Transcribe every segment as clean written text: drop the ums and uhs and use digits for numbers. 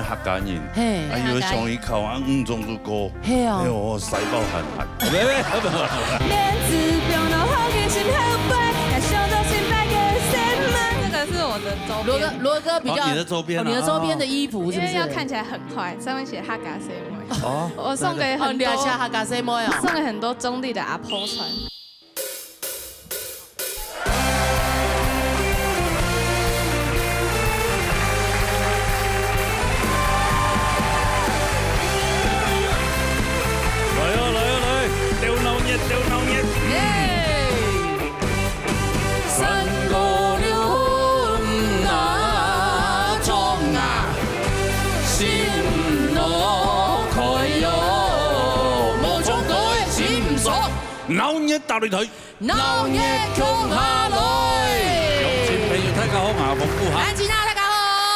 客家人，嘿，哎呦，上一口啊5种的歌，嘿哦哎呦，塞爆汗汗。这个是我的周边。罗哥比较你的周边，你的周边的衣服是不是？因为要看起来很快，上面写哈嘎 C 妹。哦，我送给很多，下哈嘎 C 妹啊，送给很多中立的阿婆穿。来，丢闹热，丢闹热。三五六啊，中啊，心路开哟，无从对心锁，闹热打擂台，闹热強下來。有錢朋友大家好，我馮富安吉娜大家好。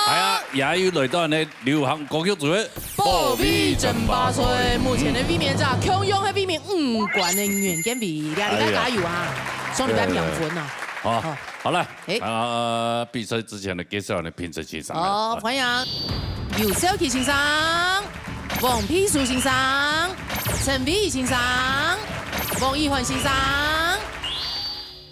係啊，也要嚟到呢流行歌曲組。波 V 爭霸賽，目前的 V 面站強用的 V 面5冠的原件比，兩禮拜加油啊！雙禮拜秒分啊！好了，比賽之前呢，介紹呢評審先生。好，歡迎尤小琪先生、王丕書先生、陳碧儀先生、王奕環先生。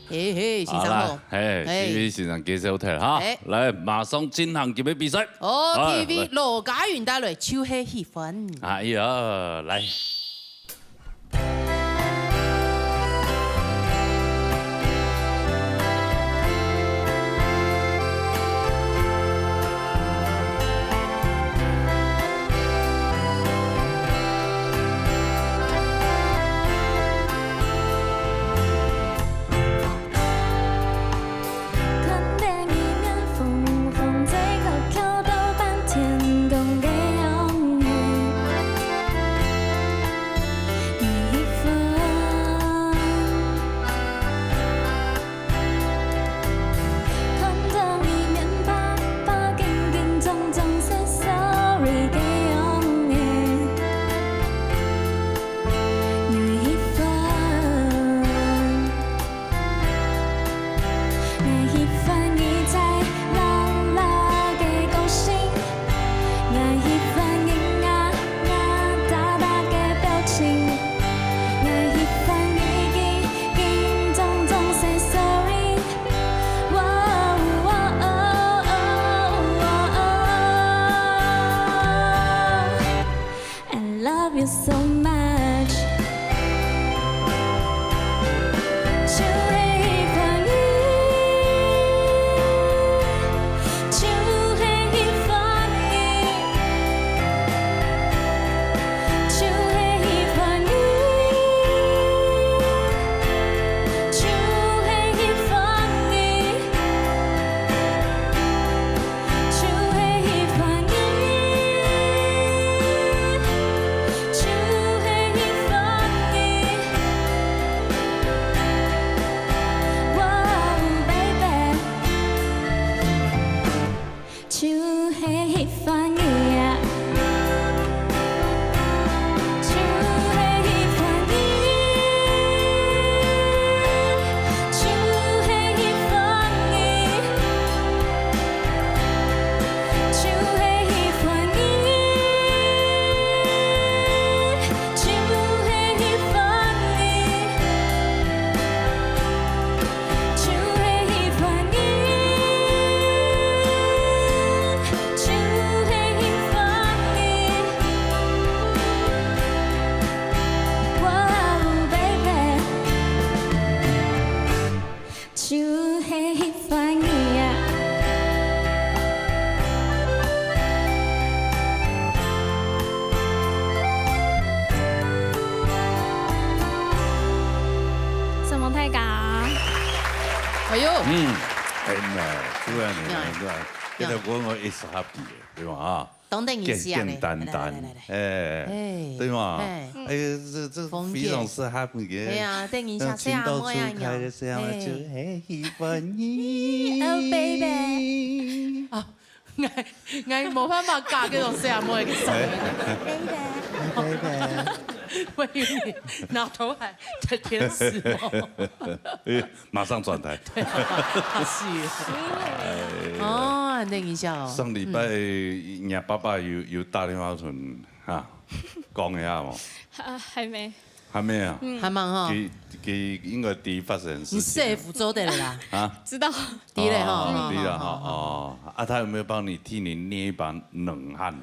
先生好。TV 先生介紹睇哈，來馬上進行今日比賽。TV 羅家元帶來超戲氣氛。哎呀，來。So much， 就喜歡你，就喜歡你，就喜歡你，就喜歡你，就喜歡你。哎呦，主要呢，這條歌我一直 happy 嘅，對嘛啊？簡簡單單，對嘛？這非常是 happy 嘅。對啊，對你下聲到啊，初開的時候就喜歡你。 Oh baby， 啊，我冇辦法嫁嗰種聲妹嘅聲。baby，我以為拿頭還在天使哦。馬上轉台。對啊，是。哦。安定一下哦。上礼拜你爸爸有打电话存哈，讲一下冇？还没。还没啊？还忙哈。给应该第一发生事情。你师傅做的了啦？啊，知道。对了哈。对了哈哦，他有没有帮你替你捏一把冷汗？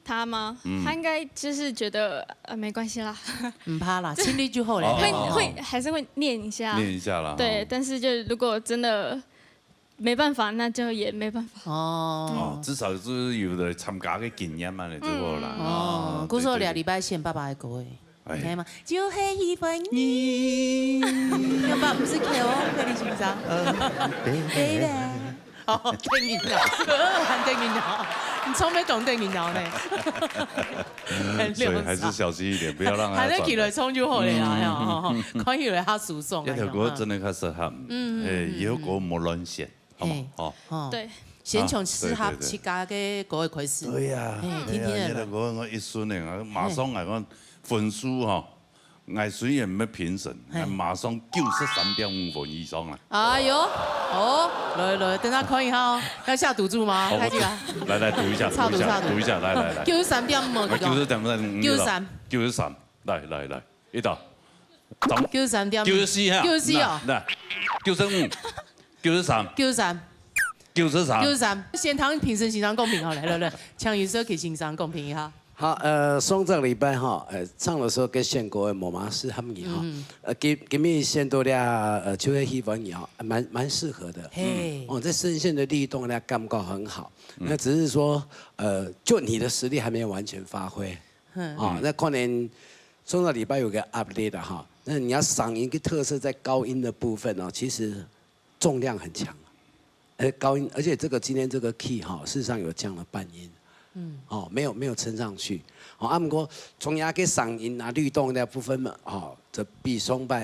他吗？他应该就是觉得没关系啦，唔怕啦，亲力就好了。还是会念一下。念一下啦。对，但是就如果真的没办法，那就也没办法。哦，至少是有的参加嘅经验嘛，你知道啦。哦，古说2礼拜前爸爸的歌。可以吗？就是喜欢你，要不然不是 K 哦，在你心上。baby， 哦，电影了，看电影了，你从没懂电影了呢。所以还是小心一点，不要让他。还在起来冲就好了呀，看起来他输送。一条歌真的较适合，以后歌莫乱选，好吗？哦，对。先从适合自家嘅歌开始。对呀，听听一条歌我一顺的，马上来讲。分数哈，我虽然没评审，马上93.5分以上了。哎呦，哦，来，等他看一下哦，要下赌注吗？开始啦。来赌一下，赌一下，来。93.5，93，来，一道。93.94哈，94哦，来，95，93，93，先谈评审欣赏公平好，来，强宇社可以欣赏公平一下。好，上这个礼拜哈，唱的时候跟宪国的某马师他们也哈，给面线多俩就会希望也好，蛮适合的。哦，这声线的律动呢，感觉很好。那只是说，就你的实力还没有完全发挥。哦，那可能上个礼拜有个 update 的哈，那你要嗓音的特色在高音的部分哦，其实重量很强。高音，而且今天这个 key 哈，事实上有降了半音。哦，没有撑上去。哦，不过中央嘅嗓音啊、律动那部分嘛，哦，就比上个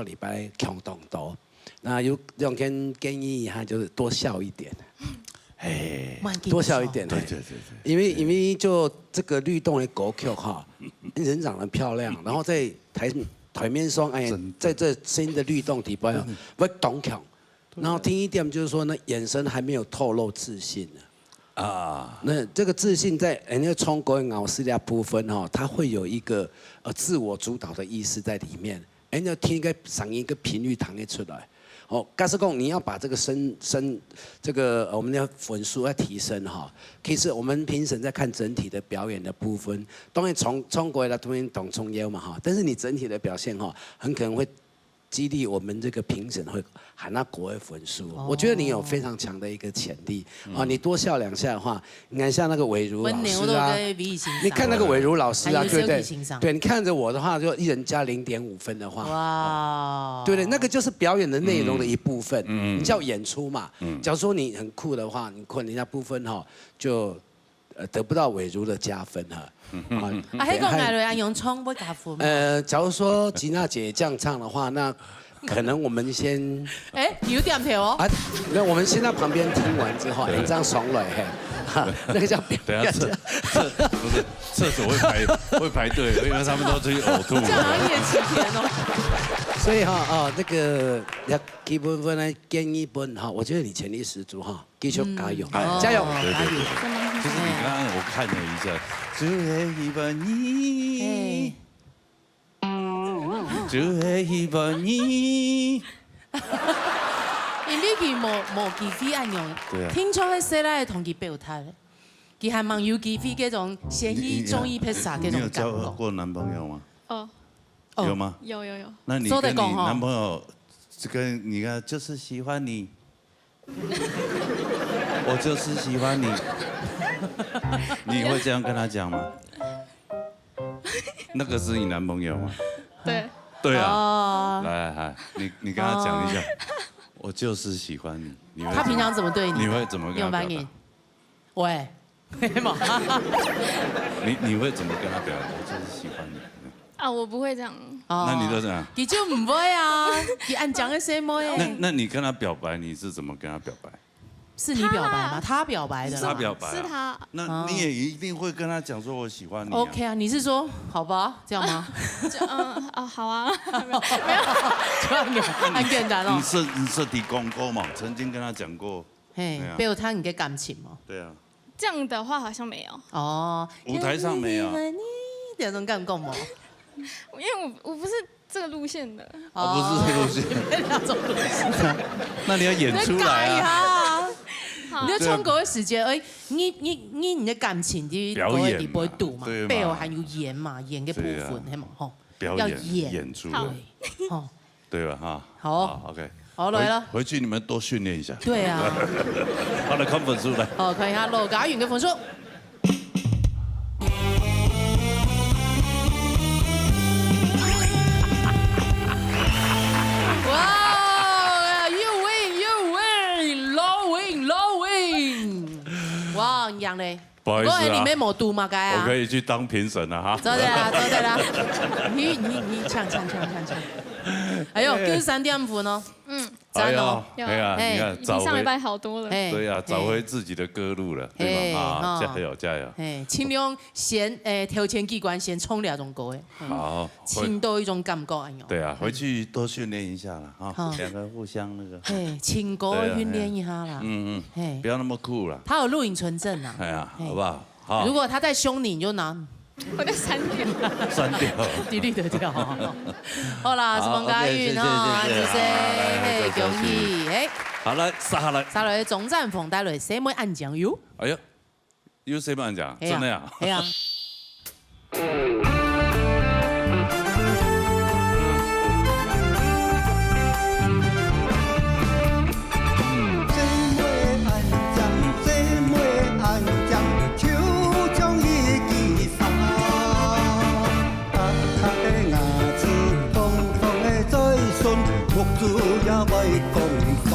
礼拜强动多。那有两天建议哈，就是多笑一点。多笑一点。对。因为就这个律动的歌曲哈，人长得漂亮，然后在台面上哎，在这声音的律动底部不懂强，然后听一点就是说那眼神还没有透露自信呢。那这个自信在人家从国语老师的部分哈，它会有一个自我主导的意识在里面。人家听一个嗓音一个频率弹得出来。哦，假设讲你要把这个这个我们的分数要提升哈，其实我们评审在看整体的表演的部分，当然从国来当然懂中央嘛哈，但是你整体的表现哈，很可能会激励我们这个评审会喊到国外分数。我觉得你有非常强的一个潜力啊！你多笑2下的话，你看像那个伟如老师啊，你看那个伟如老师啊，对不对？对，你看着我的话，就一人加0.5分的话，哇，对不对？那个就是表演的内容的一部分，你叫演出嘛。假如说你很酷的话，你困人家部分哈，就得不到伟如的加分哈。还讲来了，杨聪不加分。假如说吉娜姐这样唱的话，那可能我们先有点票哦。那我们先在旁边听完之后，这样爽了那个叫等下不是厕所会排队，因为他们都出去呕吐。这样好像叶启田哦。所以那个要基本分来建议本哈，我觉得你潜力十足哈，继续加油，加油！对。就是你刚刚我看了一下，就会希望你，就会希望你。因为佢冇机会按用，聽出喺西拉係同佢表態，佢係望有機會嗰種先去中意披薩嗰種感覺。你有交過男朋友嗎？有嗎？有。那你跟你男朋友，這個你看就是喜歡你，我就是喜歡你。你會這樣跟他講嗎？那個是你男朋友嗎？對。對啊。來，你跟他講一下，我就是喜歡你。他平常怎麼對你？你會怎麼跟他表達？喂，你會怎麼跟他表達？我就是喜歡你。我不會這樣。那你都這樣？你就唔會啊，你按講嘅什麼耶？那你跟他表白，你是怎麼跟他表白？是你表白嗎？他表白的。他表白。是他。那你也一定會跟他講說我喜歡你。OK 啊，你是說好吧，這樣嗎？好啊。沒有，很簡單哦。你設定廣告嘛？曾經跟他講過。嘿，没有他你的感情吗？对啊。这样的话好像没有。哦，舞台上没有。这种感觉吗？因为我不是这个路线的。不是这个路线。那种路线。那你要演出来啊！你在唱歌的时间，你的感情的表演你不会赌嘛？对嘛？背后还有演嘛，演的部分，嘿嘛吼，要演出，哦，对吧？哈，好 ，OK， 好来了，回去你们多训练一下。对啊，好了，看分数来。好，看一下罗家允的分数。哇，一样嘞。不好意思啊，你没某度吗？该我可以去当评审了哈。走对啦，走对啦。你抢。哎呦，跟3点分哦。赞哦。哎呀，你看，比上礼拜好多了。对呀，找回自己的歌路了，对吧？啊，加油加油。哎，尽量先调前机关先冲2种歌哎。好。亲到一种感觉哎呦。对啊，回去多训练一下了啊，2个互相那个。哎，亲歌训练一下啦。不要那么酷了。他有录影存证啊。哎呀，好不好？好。如果他在凶你，你就拿。我就删掉delete掉。好啦，是王家允哦，就是恭喜哎。好来，杀来，总战逢带来什么暗奖哟？哎呦，有什么暗奖？真的呀？哎呀。主也为共花，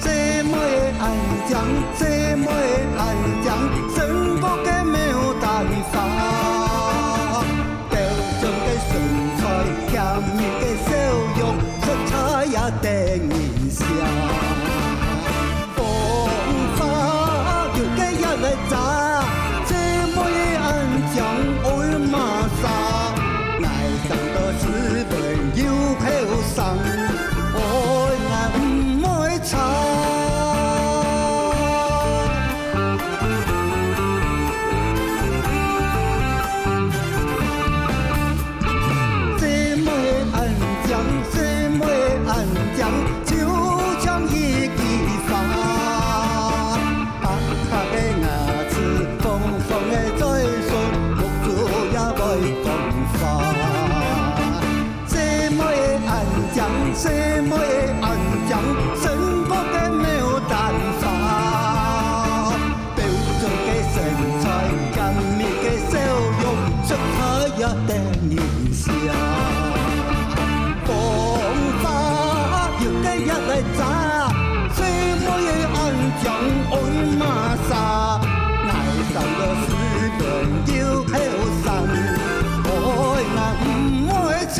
这么安详，这么安详，全国的没有办法。标准的身材，甜蜜的笑容，色彩也定印象。风花又给一来炸，这么安详，爱马莎，爱上的是朋友。上爱我唔会差，这么安详，这么安详，就像一枝花，黑黑的牙齿，红红的嘴唇，目珠也会讲话。什么安详，全国的没有办法。标准的身材，甜蜜的笑容，色彩也定印象。风花又给一来炸，什么安详，爱马莎，爱上的是朋友后生，爱我唔会差。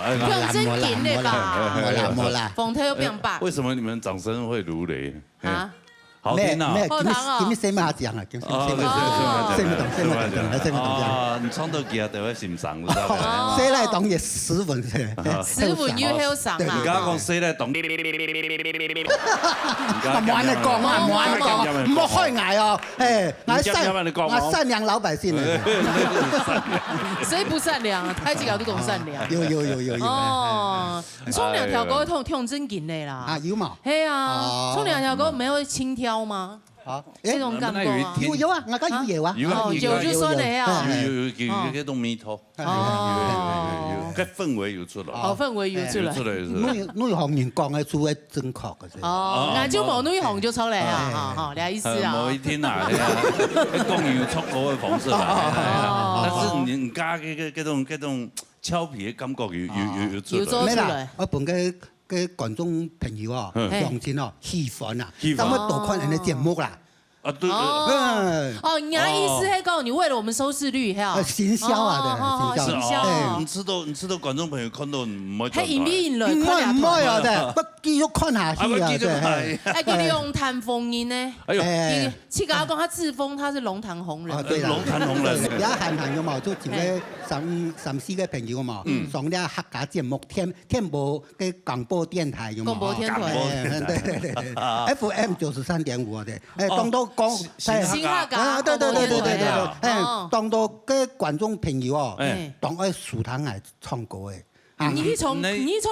不用真紧的吧？没啦。风头不用吧？为什么你们掌声会如雷？啊，好听啊！给你什么奖啊？给什么奖？啊，你唱到几啊？都会欣赏，知道吗？谁来懂也10分，10分又好上啊！你刚讲谁来懂？唔安尼讲啊，唔安尼讲，唔好开眼哦，哎，我善良老百姓呢。谁不善良啊？太几个都懂善良。有。哦，冲2条歌痛真紧的啦。啊，有嘛？嘿啊，冲2条歌没有轻佻吗？好，这种感觉啊。有啊，我講有啊。有就算了啊。有嗰種味道。有，個氛圍有出來。哦，氛圍有出來。女行人講嘅做嘅正確嘅啫。哦，眼就冇女行就出嚟啊，哈，你意思啊？某一天啊，講有出國嘅方式啦。但是人家嗰種俏皮嘅感覺有出來。咩啦？我本嘅觀眾朋友啊，用盡哦，喜歡啊，咁乜多款人嘅節目啦。啊，对。哦，你的意思是讲你为了我们收视率，哈，行销啊，对，行销。你知道观众朋友看到唔可以。係演變類，唔可以啊，對，不繼續看下去啊，對。哎，佢哋龍潭鳳英呢？哎呦，切講他自封他是龍潭紅人。啊，對啦，龍潭紅人。而家閒閒嘅嘛，都自己3-4個朋友嘛，上啲客家節目，天播嘅廣播電台嘅嘛。廣播電台。對 ，FM 93.5啊，對，當到講新客家。對，當到嘅觀眾朋友哦，當愛樹堂嚟唱歌嘅。你去唱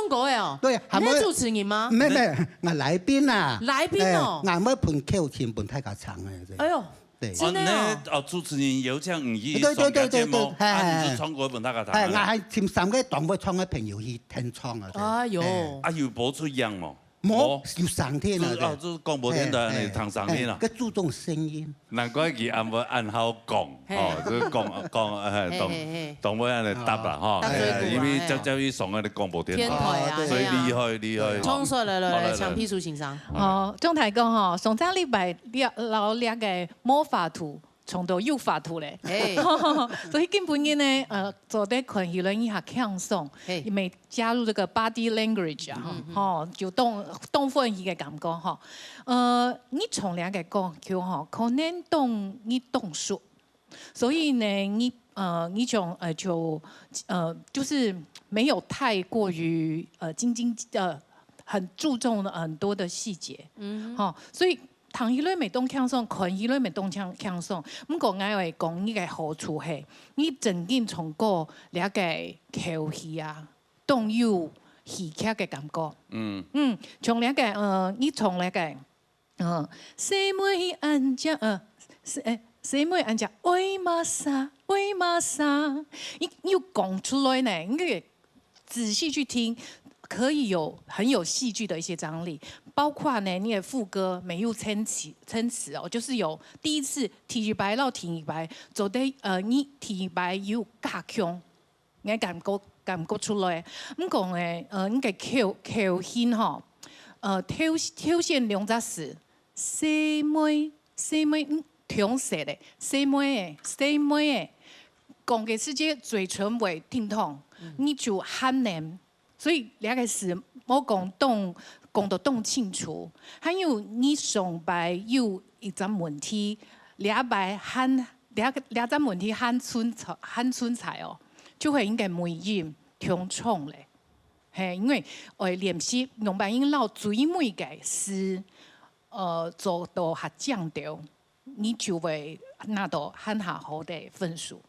歌嘅哦？對，你係主持人嗎？唔係，我來賓啊。來賓哦。我要盤口前盤大家唱嘅。哎呦，真的哦。主持人有請唔去上家節目，你唱歌盤大家唱。係，我係前3個當我唱嘅朋友去聽唱啊。哎呦，有播出樣冇？冇，要上天啊！哦，就是廣播電台你唱上天啊。佢注重聲音。難怪佢按好講，就是講當尾安尼答啦，嗬，因為就去上嗰啲廣播電台，所以厲害。衝出來，唱屁書先生。哦，總體講吼，上個禮拜老兩個魔法圖。從到有法圖咧，所以基本嘅呢，做啲群戲咧，一下輕鬆，因為加入這個 body language 啊，吼，就動氛嘅感覺吼。你從兩個講叫吼，可能你動術，所以呢，你種就是沒有太過於很注重很多的細節，吼，所以。唱戲咧咪當輕鬆，看戲咧咪當輕鬆。唔過我係講呢個好處係，你真正從個了解口戲啊，當有戲劇嘅感覺。從了解你從了解細妹安家細妹安家為嘛啥，你要講出來呢，你仔細去聽。可以很有戲劇的一些張力，包括呢，你的副歌沒有撐詞哦，就是有第一次提白到提白，做得你提白有加強，你感覺出來。咁講呢，你嘅口音吼，挑選兩隻詞，細妹聽寫的，細妹嘅，講嘅是這嘴唇為叮痛，你就喊呢。所以兩個是我講得動清楚，還有你上擺有一個問題，兩擺兩個問題喊春彩哦，就會應該每音聽唱咧，係因為我練習兩擺音撈最尾嘅是做到下降調，你就會拿到很好的分數。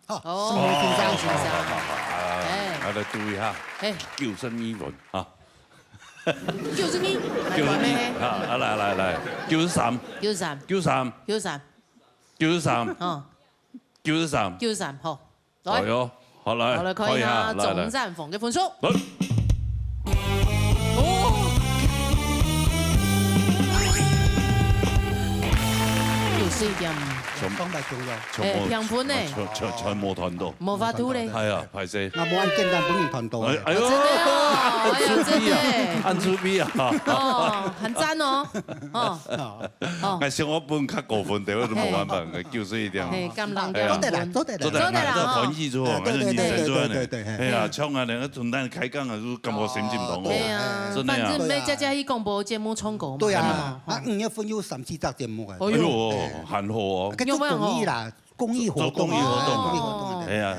好，先生。我嚟讀一下，救生衣輪啊！救生衣，來，93，好，來喲，好來，好來看一下總戰鋒嘅分數。4點。相當重要。評判呢？全冇團到。冇法度咧。係啊，係先。我冇按簡單本人團到。哎呦，按出邊啊！哦，很讚哦。我想我本較高分，但係我都冇辦法，我94點。係咁難嘅。做得啦，團戲做啊，認真做啊，對。係啊，唱啊，兩個同咱開講啊，都感覺心情同好。係啊，反正咩家家去廣播節目唱歌嘛。對啊，5月份有3、4集節目嘅。哎呦，很好哦。做公益啦，公益活動。係啊，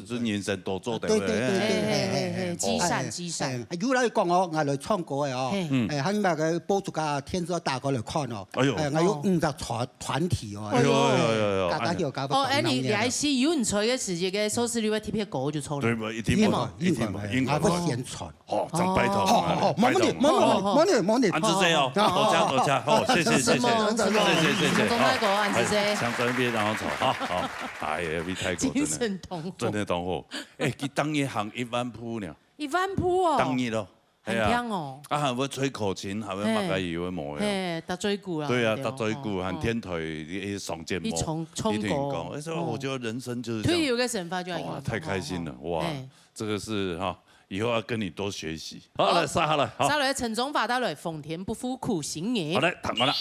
做人生多做點。對，積善。如果你講我嚟唱歌嘅哦，喺咩嘅報紙架天子打過嚟看哦，我有5隻團體哦。大家要搞。你還是有人吹嘅時節嘅收視率會特別高就錯了。對，一定嘛。我會宣傳。好，真拜託。好，冇問題。安子姐哦，多謝，好，謝謝。總大哥，安子姐。向這邊然後走，好，哎呀，比泰國真的同好。佢當日行1萬鋪呢。1萬鋪哦。當日咯。很強哦。還會吹口琴，還會馬家魚會摸嘅。搭嘴鼓啊。對啊，搭嘴鼓，和天台上節目。你衝過。所以我覺得人生就是。退休嘅神法就係。哇，太開心了，哇！這個是哈，以後要跟你多學習。好，來殺下來。殺來陳宗發，打來奉田不負苦心人。好嘞，彈完啦。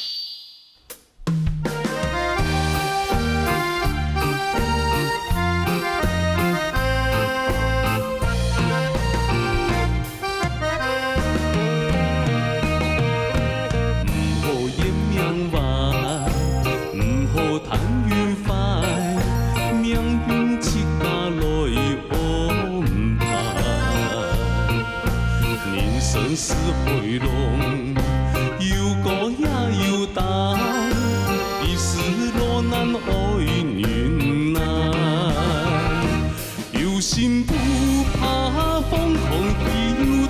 生死回浪，又高也又大，一丝落难爱忍耐，有心不怕风狂摇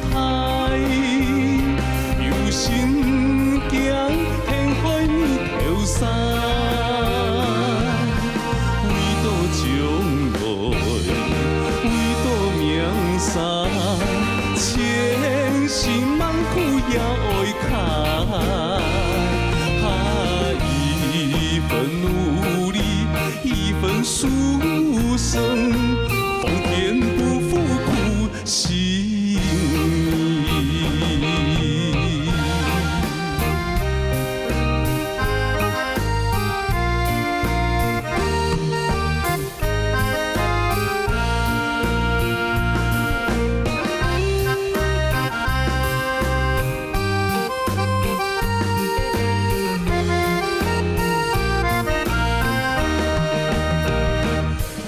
台，有心惊天海面头山，为渡将来，为渡命山，千辛万苦也爱开，一份努力，一份殊胜，奉天不负苦心意。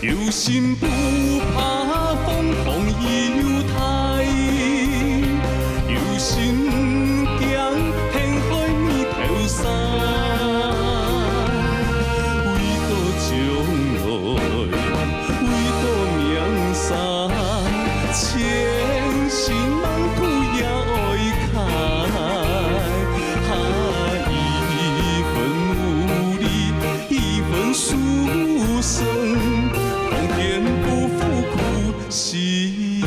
有心不怕风狂摇台，有心惊天海面头山，为渡将来，为渡命山，千辛万苦也爱开，一份努力，一份殊胜。天不负苦心意。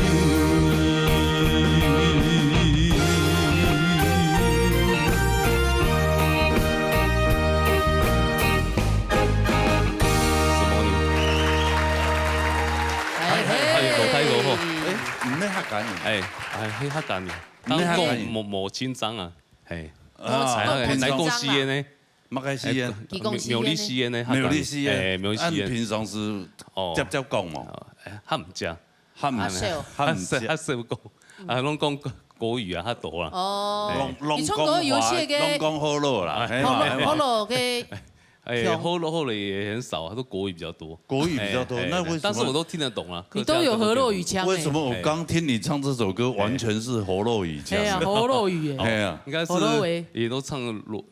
落胎落好，唔咩客家人，係客家人，當講無緊張啊，係，來講詩嘅呢。乜嘅詩啊？苗栗詩嘅呢？苗栗詩啊，苗栗詩嘅。平常時接講嘛，較唔食，較唔食，較少講，攏講國語啊，較多啦。哦，攏講好咯啦，好咯嘅。後來也很少，都國語比較多。國語比較多，那為什麼？但是我都聽得懂啊。你都有河洛語腔。為什麼我剛聽你唱這首歌，完全是河洛語腔？對啊，河洛語。係啊，應該是也都唱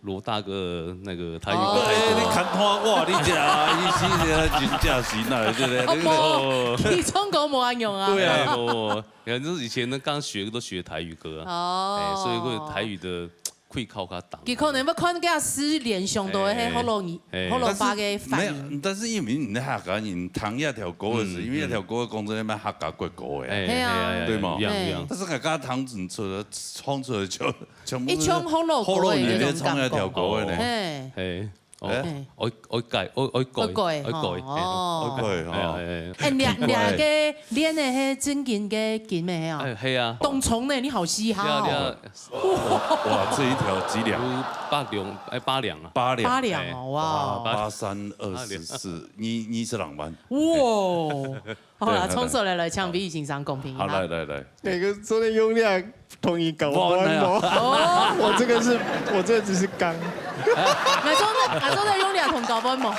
羅大哥那個台語歌。你看看我，你這你是真正是哪？對不對？你中國冇人用啊？對啊，反正以前呢剛學都學台語歌啊。哦。所以會台語的。會靠佢擋。佢可能要看嗰詩連上到係好容易、好容易嘅反應。但是因為你客家人唱一條歌嘅時，因為一條歌嘅講真，咩客家國歌嘅，係啊，對嘛？一樣。但是客家唱唱出來就一唱好老歌嘅嗰種感覺。係。我改。兩個練的係真勁嘅勁咩啊？係啊。東蟲呢？你好嘻哈哦！哇，這一條幾兩？8兩啊。8兩哦，哇！8324，你是兩萬。哇！好啦，從手來唱，比喻情商公平。好，來。那個昨天用量同意搞彎嗎？我這個只是剛。我做用量同搞彎嗎？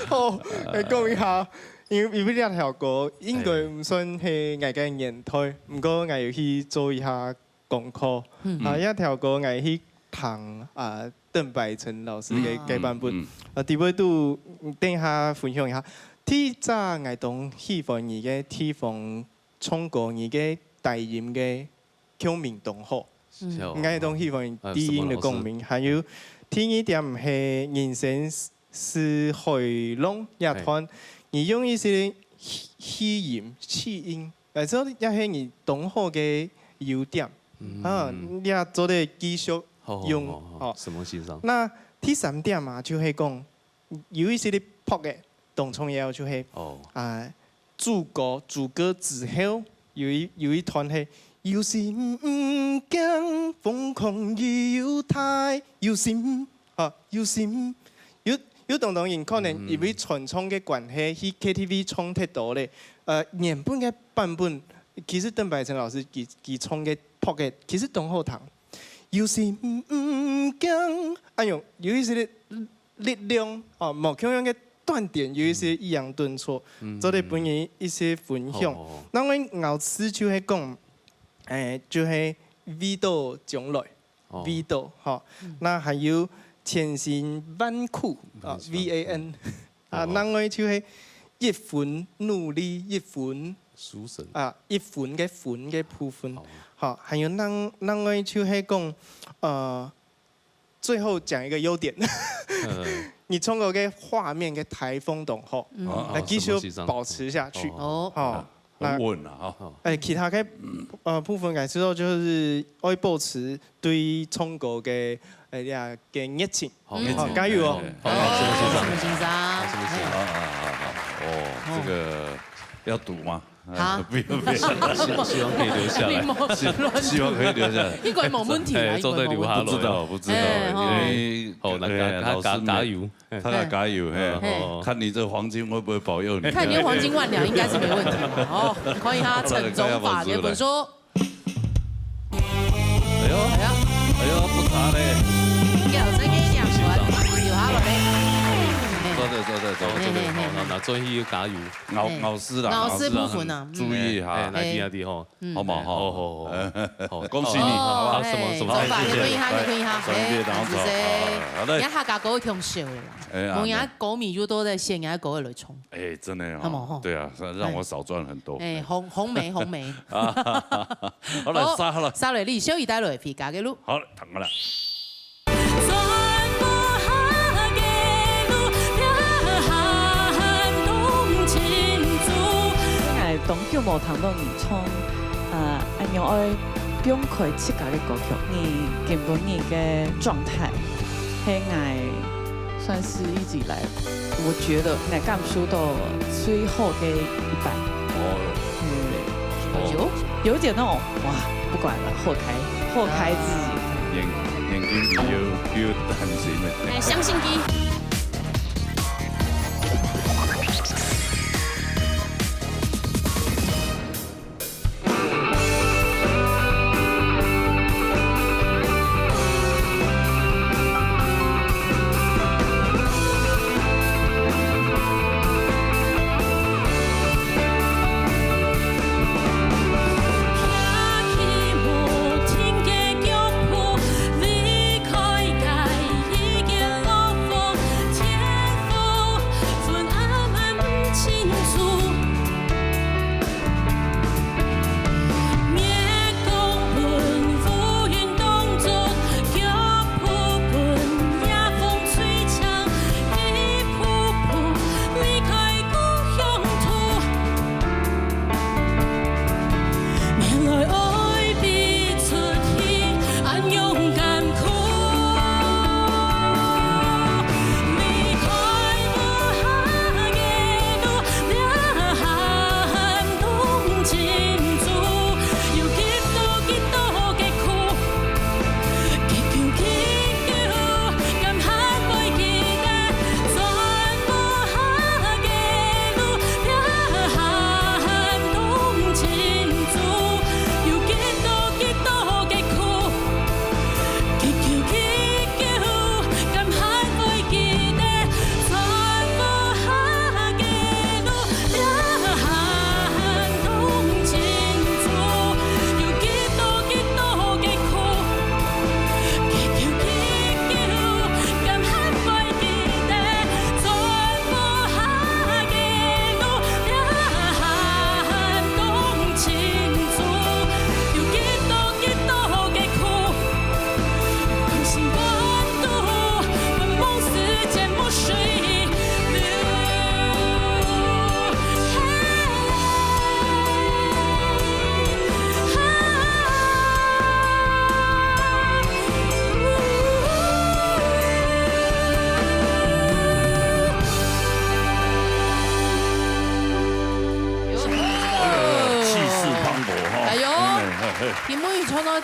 好，嚟講一下，因為呢條歌應該唔算係我嘅年代，不過我要去做一下功課。一條歌我去聽鄧百成老師嘅版本。第二度等下分享一下。第一早我當喜歡你嘅地方唱歌，你嘅大音嘅共鳴同好，我當喜歡低音嘅共鳴，還有第一點係人生是海浪一團，你用一些氣音，但係也係你同好嘅優點，你也做得繼續用。什麼欣賞？那第三點嘛，就係講有一些啲 pop 嘅。動唱也有就係主歌之後有一團係有心唔驚瘋狂搖台，有心有當人可能因為傳唱嘅關係去 KTV 唱太多咧。原本嘅版本其實鄧百成老師佢唱嘅 pop 嘅其實都好聽，有心唔驚，有一些力量冇咁樣嘅。斷點有一些抑揚頓挫，做啲本人一些分享。那我老師就係講，就是味道将来，味道哈。那还有千辛万苦啊 ，VAN 啊，另外就是一分努力一分书生啊，一分嘅部分，好，还有另外就是讲最后讲一个优点，你创造个画面嘅台风动后，来继续保持下去。哦，很稳啊！哈。其他嘅部分嘅之後就是愛保持對創作嘅嘅熱情。好，加油哦！好，什麼先生？什麼先生？哦，這個要賭嗎？好，不用，希望可以留下來，希望可以留下來。應該冇問題啊，都對留下來。不知道，因為好，那加油，他要加油，看你這黃金會不會保佑你？看你黃金萬兩應該是沒問題。哦，歡迎他陳宗法原本說。哎呦，不差嘞。叫這個兩團，留下落嚟。走，那最後要加油，咬絲啦，咬絲部分啊，注意嚇，那啲吼，好嘛好，恭喜你，好吧，什麼，謝謝，歡迎他，好的，人家下狗挺笑的啦，我人家狗米就都在線，人家狗來衝，哎，真的啊，對啊，讓我少賺很多，哎，紅梅，好了，殺好了，殺嚟你小姨帶來皮夾嘅路，好，等我啦。當叫無談到年創，按用愛表開自家嘅歌曲，你根本你嘅狀態，係我算是一直以來，我覺得我感受到最後嘅一半。有點那種哇，不管了，後開自己。眼睛要擔心嘅。相信佢。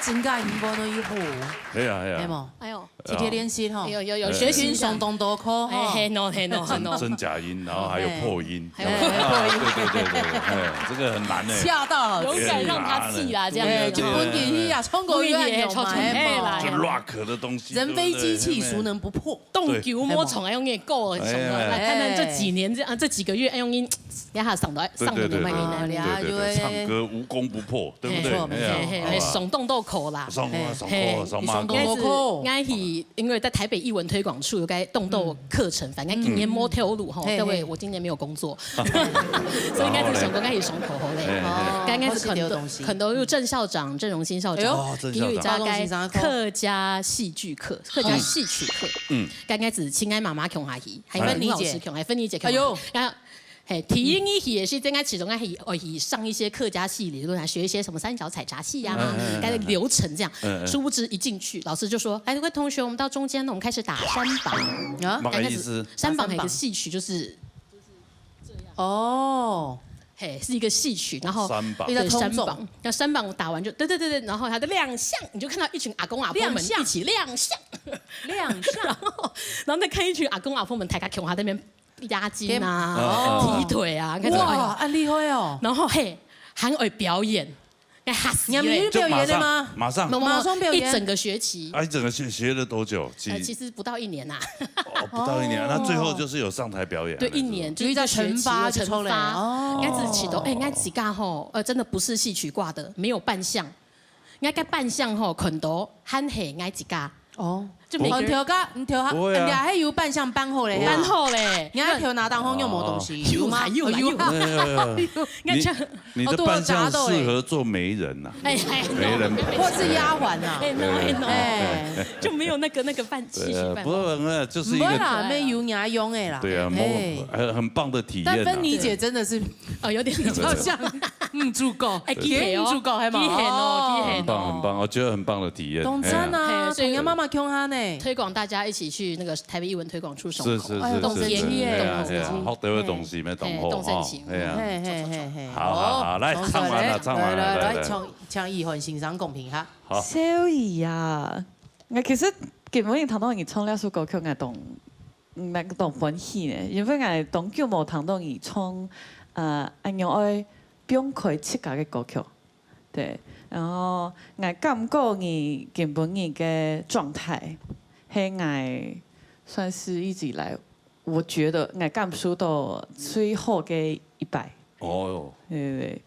真假音波都有好，係啊，係冇，哎呦，天天練習哈，有學習送動多課，真假音，然後還有破音，還有破音，對，這個很難誒，嚇到，勇敢讓他氣啦，這樣，基本其實也啦，中国乐有嘛，就 rock 的东西。人非机器，孰能不破？动球摸虫哎，用给够了，来看看这几年这几个月哎，用音让他上的慢音对，唱歌无功不破，对不对？耸动豆口啦，耸马口。应该是因为在台北艺文推广处有该动豆课程，反正今年摸跳路哈，各位我今年没有工作，所以应该是耸歌，应该是耸口喉嘞，应该是很多有郑校长、郑荣新校长给予大概客家戏剧课、客家戏曲课，刚开始亲爱妈妈穷阿姨，还有芬妮姐穷，还芬妮姐穷，然后。体音一也是应该其中上一些客家戏理论，学一些什么三角采茶戏呀，该的流程这样。殊不知一进去，老师就说：“哎，各位同学，我们到中间呢，我们开始打山膀啊。”什么意思？山膀一个戏曲就是这样。哦。是一个戏曲，然后对山膀，那山膀打完就对，然后他的亮相，你就看到一群阿公阿婆们一起亮相，然后再看一群阿公阿婆们抬卡穷，他那边。压筋啊，踢腿啊，哇，很厉害哦。然后还会表演，吓死人！你们表演的吗？马上表演，一整个学期。一整个学了多久？其实不到1年呐。不到1年，那最后就是有上台表演。对，1年就是在惩罚，应该是启动，应该几嘎吼，真的不是戏曲挂的，没有扮相，应该扮相吼，很多憨黑，应该几嘎。哦，就每个人跳噶，你跳哈，人家还有扮相扮好嘞，扮好嘞，人家跳拿当红又没东西，有吗？有，你的扮相适合做媒人呐，媒人或是丫鬟呐，就没有那个扮戏曲扮。不过就是一个没有牙用哎啦，对啊，很棒的体验。但芬妮姐真的是有点比较像助狗，助狗还蛮很棒，我觉得很棒的体验。懂真啊，所以妈妈穷哈呢，推广大家一起去那个台北艺文推广处手是，动身情，好得的东西没懂好，动身情，好，来唱完了，来唱一环欣赏公平哈。小姨啊，我其實基本上聽到你唱那首歌曲，我當歡喜呢，因為我當久冇聽到你唱安樣愛表開自家嘅歌曲，對，然後我感覺你基本你嘅狀態，係我算是一直以來，我覺得我感受到最好嘅100。哦，對，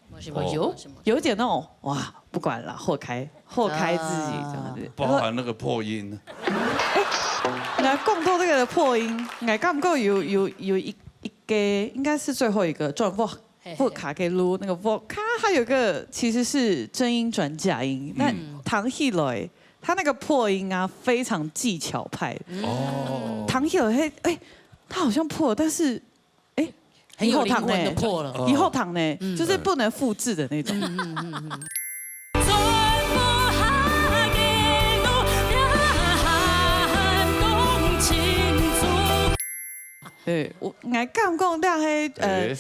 有點那種哇，不管了，豁開自己這樣子，包含那個破音。我講到這個的破音，我感覺有一個應該是最後一個轉沃卡給錄那個沃卡，它有個其實是真音轉假音，但唐希蕾他那個破音啊非常技巧派。哦，唐希蕾他好像破，但是很有靈魂的破了，以後堂呢，就是不能複製的那種。對，我感覺但係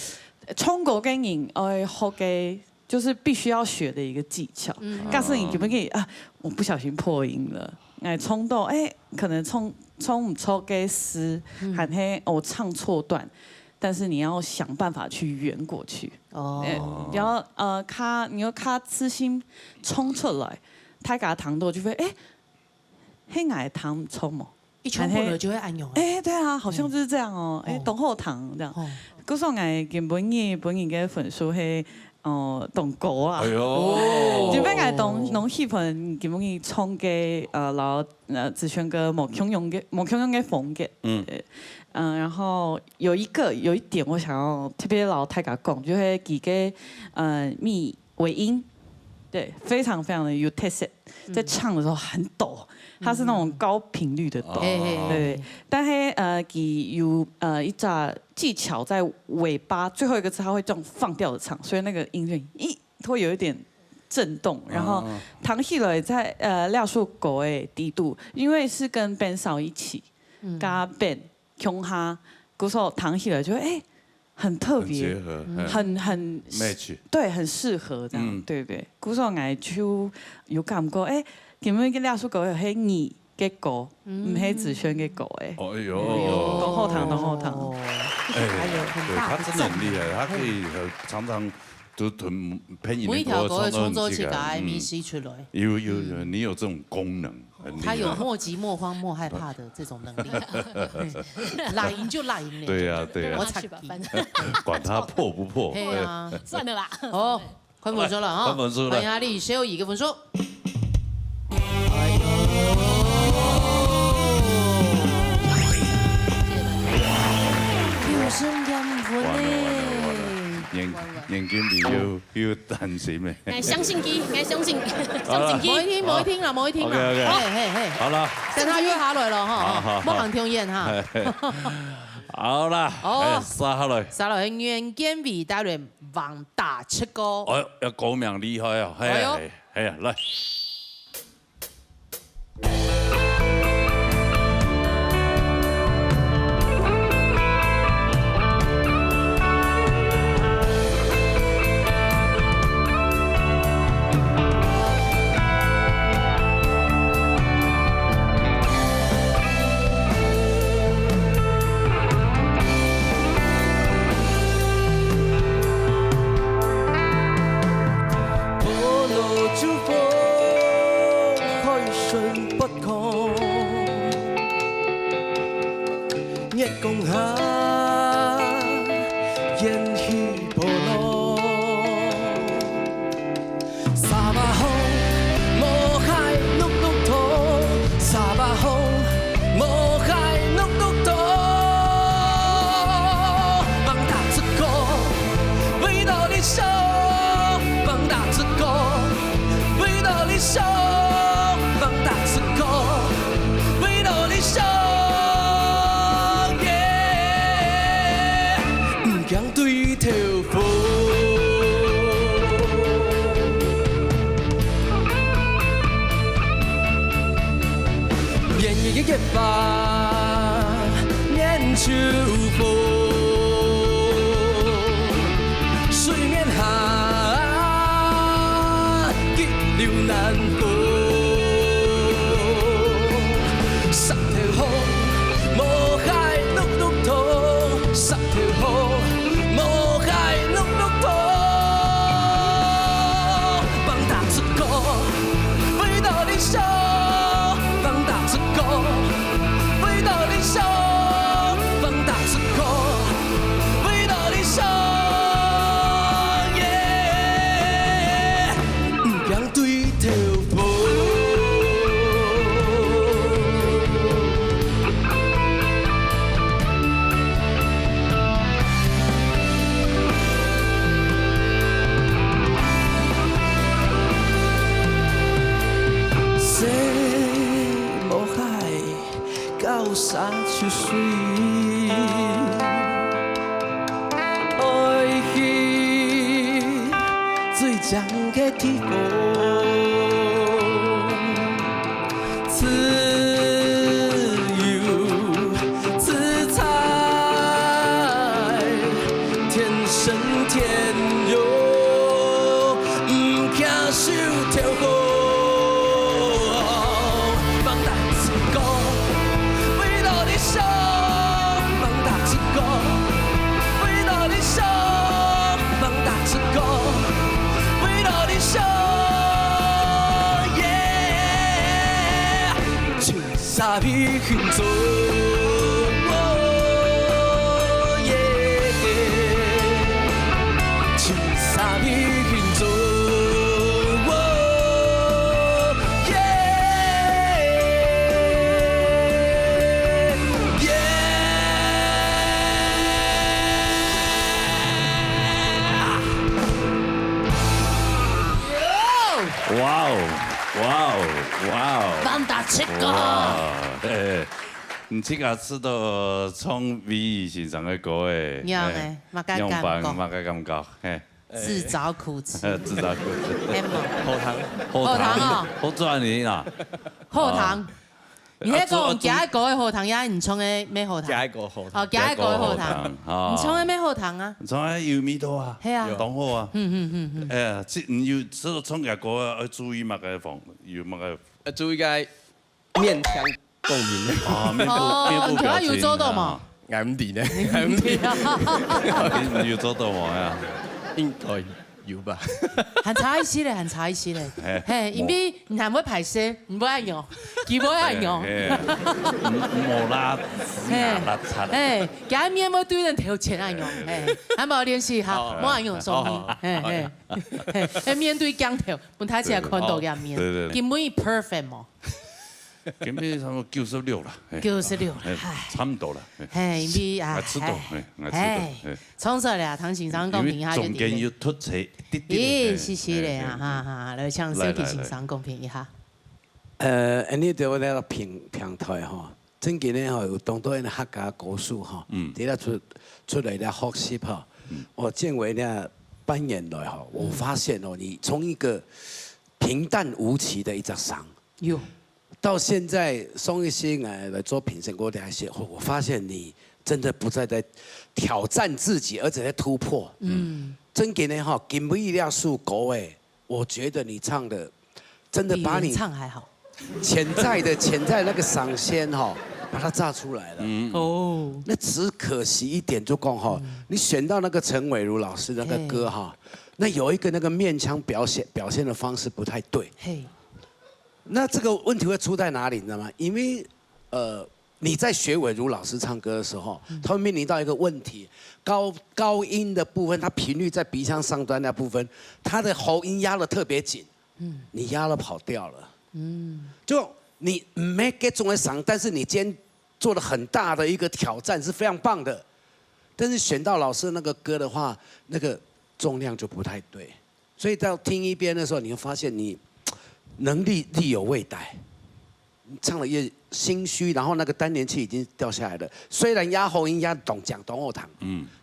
唱歌嘅人學嘅，就是必須要學的一個技巧。假設你可不可以我不小心破音了，唱到可能唱唔錯嘅詩，還係我唱錯段。但是你要想辦法去圓過去，然後你要卡自信衝出來，他給他彈到就會黑矮彈衝嘛，一衝破了就會按鈕。對啊，好像就是這樣哦，懂後彈這樣。嗰時候我見本人嘅分數係懂歌啊，就俾我懂喜歡基本上衝嘅然後子軒哥冇強用嘅風格。然後有一點我想要特別老太講，就是幾個密尾音，對，非常非常的有特色，在唱的時候很抖，它是那種高頻率的抖，對。但係佢有一隻技巧在尾巴最後一個字，它會這種放調的唱，所以那個音樂會有一點震動。然後唐希蕾在廖樹狗低度，因為是跟 Ben 嫂一起，加 Ben。窮哈，嗰時候唐希蕾就很特別，很 match， 對，很適合這樣，對對。嗰時候我就有感覺，咁樣嘅兩首歌係你嘅歌，唔係子軒嘅歌哦喲，懂後堂。對，他真的很厲害，他可以常常都吞配音每一条的歌会创作一一个 MC 出来。有，你有这种功能，他有莫急莫慌莫害怕的这种能力。拉赢就拉赢了。对呀，我去吧，反正管他破不破。对啊，算了啦。哦，快分数了哈！快分数了，欢迎阿丽，谁有一个分数？年金比要担心咩？相信佢，相信，冇一聽啦，冇一聽啦。OK，好了，等他約下來咯，哈，冇行跳演哈。好啦，殺下來，殺落去袁建偉帶來王大七哥。哎，要歌名厲害啊！係啊，來。王大七哥，你這個知道從魏先生嘅歌誒，樣誒，馬家感覺，自找苦吃，自找苦吃，後堂啊，好賺你啦，後堂。你迄個加一個嘅後堂，也唔創嘅咩後堂？加一個後堂。哦，加一個嘅後堂，唔創嘅咩後堂啊？創喺油味道啊，係啊，當好啊。即唔要，所以創嘅歌要注意乜嘅防，要乜嘅？注意嘅面腔共鳴。面部表情。要做到嘛？眼點咧？眼點。你要做到冇呀？應該。有吧？很差一些嘞，很差一些嘞。嘿，因为唔係會排泄，唔會按用，佢唔會按用。冇啦，垃圾。嘿，假面冇對人條錢按用，嘿，還冇聯繫哈，冇按用所以，嘿嘿嘿，面對鏡頭，本睇起來看到嘅面，根本 perfect 冇。今年差不多96啦，96，差唔多啦。嘿，因為啊，從細咧，唐先生公平下就中間要突出啲。咦，是是咧啊，哈，來向小提先生公平一下。你對我哋個平台吼，最近咧吼有當多人客家歌手吼，啲咧出嚟咧學習吼，我見為咧半年來吼，我發現哦，你從一個平淡無奇的一隻嗓，到現在宋一新來做評審，我哋寫，我發現你真的不再在挑戰自己，而且在突破。真嘅呢哈，根本一定要數歌誒，我覺得你唱的真的把你唱還好，潛在那個嗓線哈，把它炸出來了。哦，那只可惜一點就講哈，你選到那個陳偉如老師那個歌哈，那有一個那個面腔表現的方式不太對。那這個問題會出在哪裡，你知道嗎？因為，你在學偉如老師唱歌的時候，他會面臨到一個問題，高音的部分，它頻率在鼻腔上端那部分，它的喉音壓得特別緊，你壓了跑掉了，就你沒給中的嗓，但是你今天做了很大的一個挑戰，是非常棒的，但是選到老師那個歌的話，那個重量就不太對，所以到聽一遍的時候，你會發現你能力力有未逮，唱得越心虛，然後那個單連氣已經掉下來了。雖然壓喉音壓講東後堂，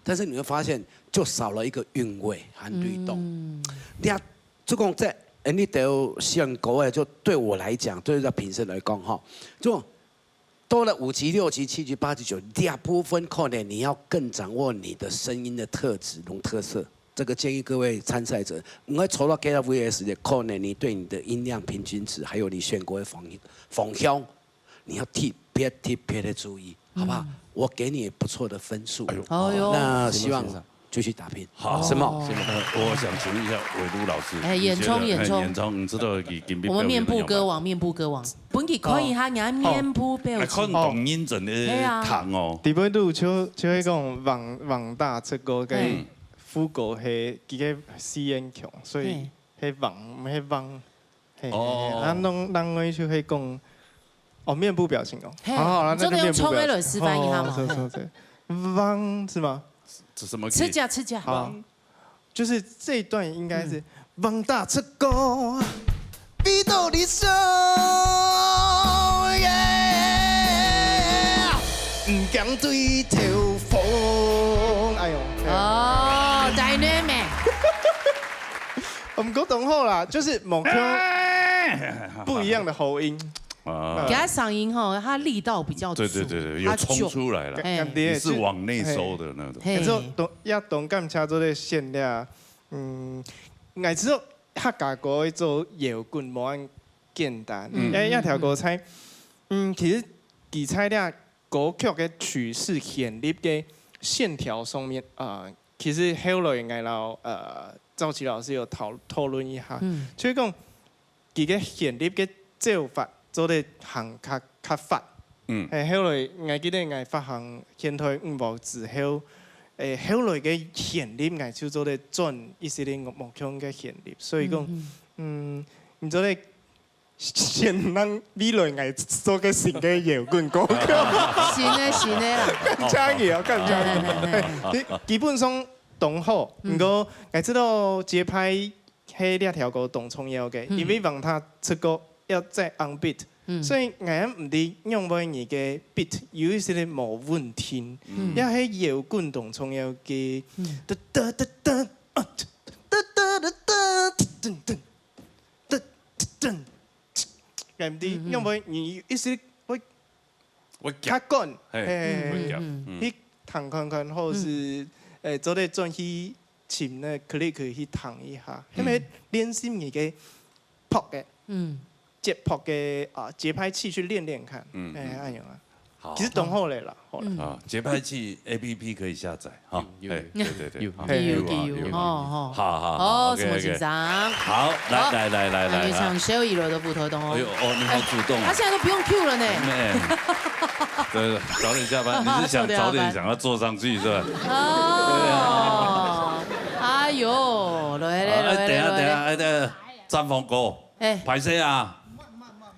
但是你會發現就少了一個韻味和律動。你啊，這個在你都選歌誒，就對我來講，對個評審來講哈，就多了5級、6級、7級、8級、9級，第二部分可能你要更掌握你的聲音的特質、特色。這個建議各位參賽者，我抽到 KVS 的可能你對你的音量平均值，還有你選歌的方向，你要特別的注意，好不好？我給你不錯的分數，那希望繼續打拼。好，什麼？我想請問一下偉如老師，演唱，你知道我們面部歌王，本期可以下眼面部表情。看動音陣的糖哦。第本度就會講王大這個嘅。副歌係幾個試演強，所以係王，啊，人會就係講面部表情哦。好啦，那就面部表情。示範一下嘛。王是嗎？這什麼？吃價。好，就是這一段應該是王大這個，逼到你手，唔敢對頭風。哎呦。dynamic，我們溝通後啦，就是某個不一樣的喉音，給他嗓音吼，他力道比較足，對，有衝出來了，你是往內收的那種。然後要懂咁車做啲線咧，我知道客家歌做搖滾冇咁簡單，一條歌猜，其實其猜咧歌曲嘅曲式旋律嘅線條上面其實後來我老趙琪老師有討論一下，就是講佢嘅旋律嘅奏法做得行較發，後來我記得我發行現台5部之後，後來嘅旋律我就做得轉一些啲目標嘅旋律，所以講，你做得先讓未來我做個新嘅搖滾歌曲，新嘅啦，更加嘅，基本上。動好，不過我知道節拍係兩條歌動重要嘅，因為讓他出歌要再 on beat，所以我唔知用乜嘢嘅 beat 有一些冇問題，要係搖滾動重要嘅，我唔知用乜嘢一些會卡緊，去彈看或是。做啲轉去琴咧 click 去彈一下，因為練習你嘅拍嘅，節拍嘅節拍器去練練看，哎呀啊！其实懂后来了。啊，节拍器 APP 可以下载哈。对，有哦，好，什么紧张？好，来，越唱 show 一轮都不头动哦。哎呦哦，你好主动。他现在都不用 Q 了呢。对，早点下班，你是想早点想要坐上去是吧？哦，哎呦，来，等下，张峰哥，排谁啊？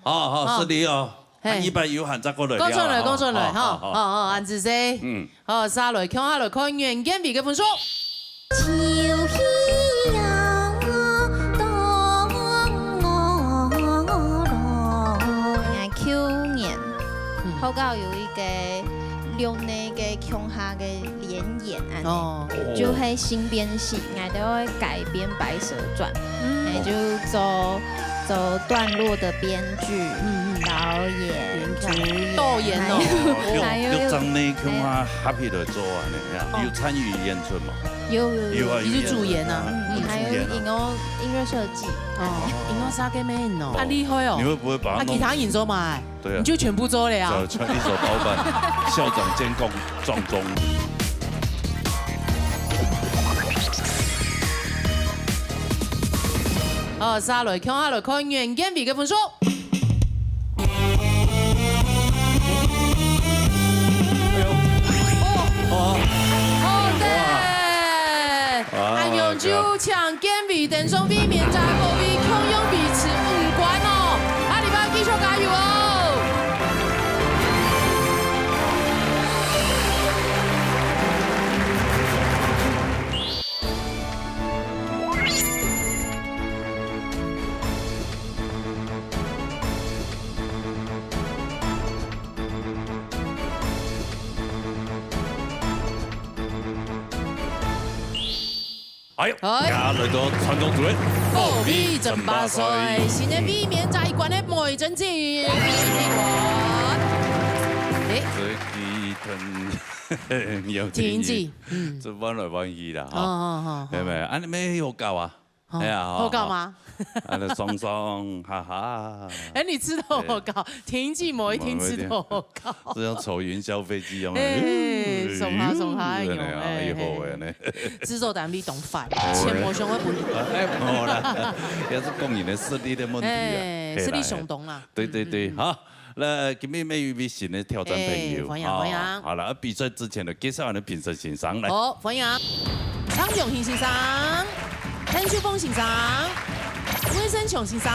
好，是你哦。一百有喊再过来。講出來，哈，按住先。好，沙雷看下來看袁建偉嘅分數。潮起呀，當我來。去年，香港有一個六年嘅強下嘅聯演啊，就係新編戲，我都會改編《白蛇傳》，就走段落的編劇、導演、導演哦，還有六張呢，佢話合起來做啊，有參與演出嗎？有，你是主演啊，還有音樂設計，音樂沙給咩哦？啊厲害哦！你會不會把他其他演做嘛？對啊，你就全部做了呀？全一手包辦，校長兼共撞鐘。哦，沙雷看下來看袁建偉嘅分數。安陽就搶建偉等雙飛面在後邊強用彼此5關哦，阿里巴繼續加油哦！哎呦，來到傳統隊，後邊真巴帥，新嘅飛面在關嘅梅真子，天字，這彎來彎去啦，哈，係咪？啊，你咩好教啊？係啊，好教嗎？啊，你鬆鬆，哈哈。哎，你知道我搞天氣某一天知道我搞，這樣愁雲霄飛機咁樣。哎，送下用，哎，好嘅呢。製作單位懂快，錢冇上嘅本。哎，冇啦，也是講你的實力的問題啊。實力上懂啦。對，好。那今日咩預備新的挑戰朋友？歡迎。好啦，比賽之前呢，介紹下你評審先生嚟。好，歡迎。張永興先生，陳秋鳳先生。魏生瓊先生，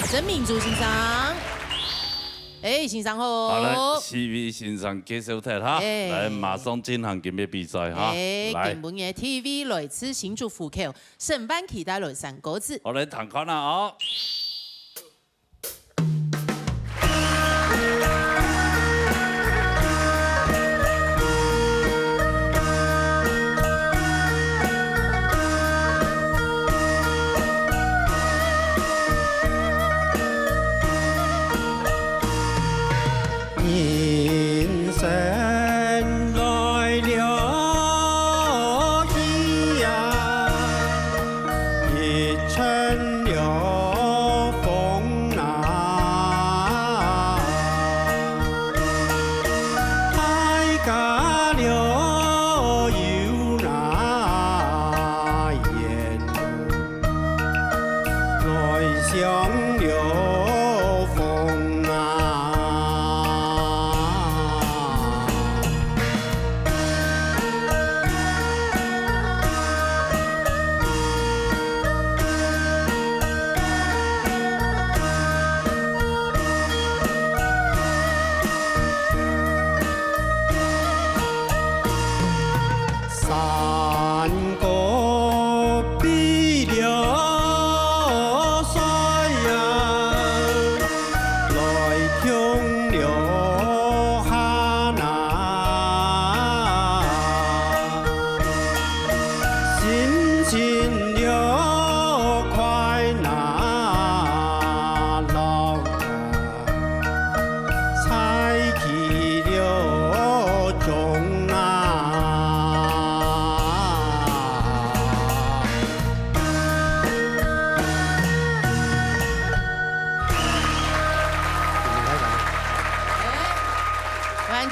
曾明珠先生，先生好。好啦，CV 先生介紹睇下，來馬上進行今日比賽哈。來，今日 TV 來自新竹虎口，審判期待來3個字。我來彈看啦啊！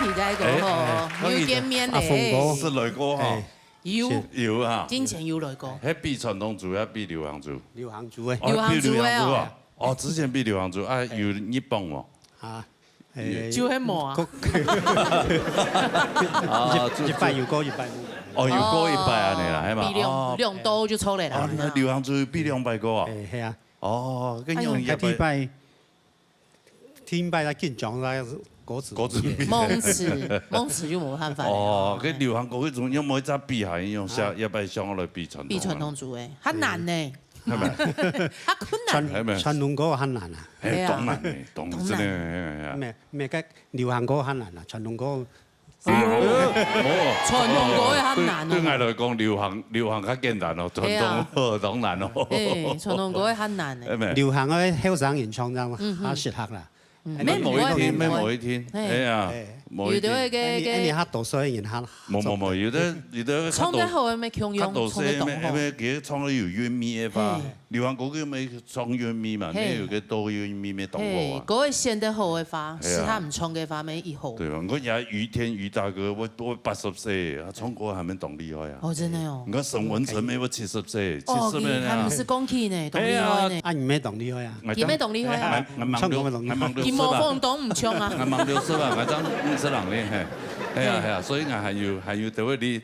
期在个吼，又见面嘞。是雷哥哈。有啊。之前有雷哥。迄比传统族还比流行族。流行族诶。流行族诶哦。哦，之前比流行族啊，有日本喎。啊。就迄毛啊。啊，一拜有高一拜。哦，有高一拜安尼啦，係嘛？比兩刀就出嚟啦。流行族比200個啊？係啊。哦，跟用天拜啦，見獎啦，果子。蒙詞就冇辦法。哦，佢流行歌嗰種有冇一隻比係用上一擺上來比傳統？比傳統族誒，很難呢。係咪？很困難。傳統歌很難啊。係當然嘅，當然真係。咩嘅流行歌很難啊，傳統歌。傳統歌係很難哦。對我來講，流行較簡單咯，傳統當難咯。誒，傳統歌係很難嘅。流行嘅香港演唱啫嘛，啊適合啦。咩某一天，咩某一天，係啊，有啲嘅，你黑到所以然後，冇，有啲唱得好嘅咩強用，唱得懂咩佢唱到有韻味嘅吧？流行歌佢咪唱韻味嘛，咩有個多韻味咩懂我啊？嗰個顯得好嘅話，是他唔唱嘅話，咪以後。對啊，我也余大哥，我80歲，他唱歌還沒懂厲害啊。哦，真的哦。我沈文成咩？我70歲，70歲他唔是講起呢，懂厲害呢。啊，你咩懂厲害啊？你咩懂厲害啊？唱歌咪懂厲害。劍無鋒懂唔唱啊？我忙到死啊！我真唔識人咧，係啊，所以我係要對嗰啲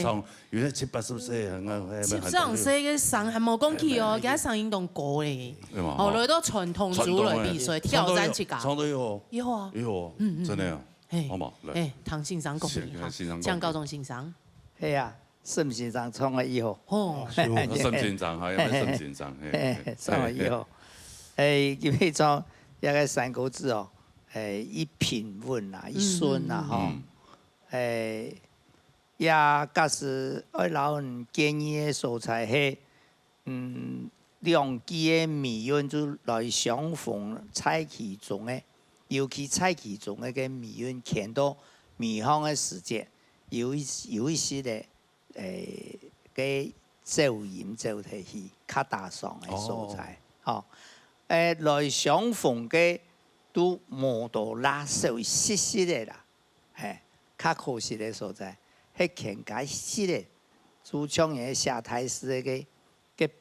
唱，如果70-80歲，我70歲嘅上係冇講起哦，而家上運動過咧，後來都傳統組來比賽挑戰去搞。唱得有，有啊，真係啊，好嘛？誒，唐先生講嘅，向高中先生。係啊，沈先生唱嘅以後。哦，沈先生係，因為沈先生唱嘅以後，因為唱一個三個字哦。一品穩啊，一順啊，嗬，也假使愛老人建議嘅素材係，兩支嘅米韻就來相逢菜其中嘅，尤其菜其中嘅個米韻看到米香嘅時節，有一些嘅嘅奏吟奏題係較大上嘅素材，嗬，來相逢嘅。都冇到拉手細細嘅啦，係較可惜嘅所在，係傾解細嘅，就像嘢下台時嘅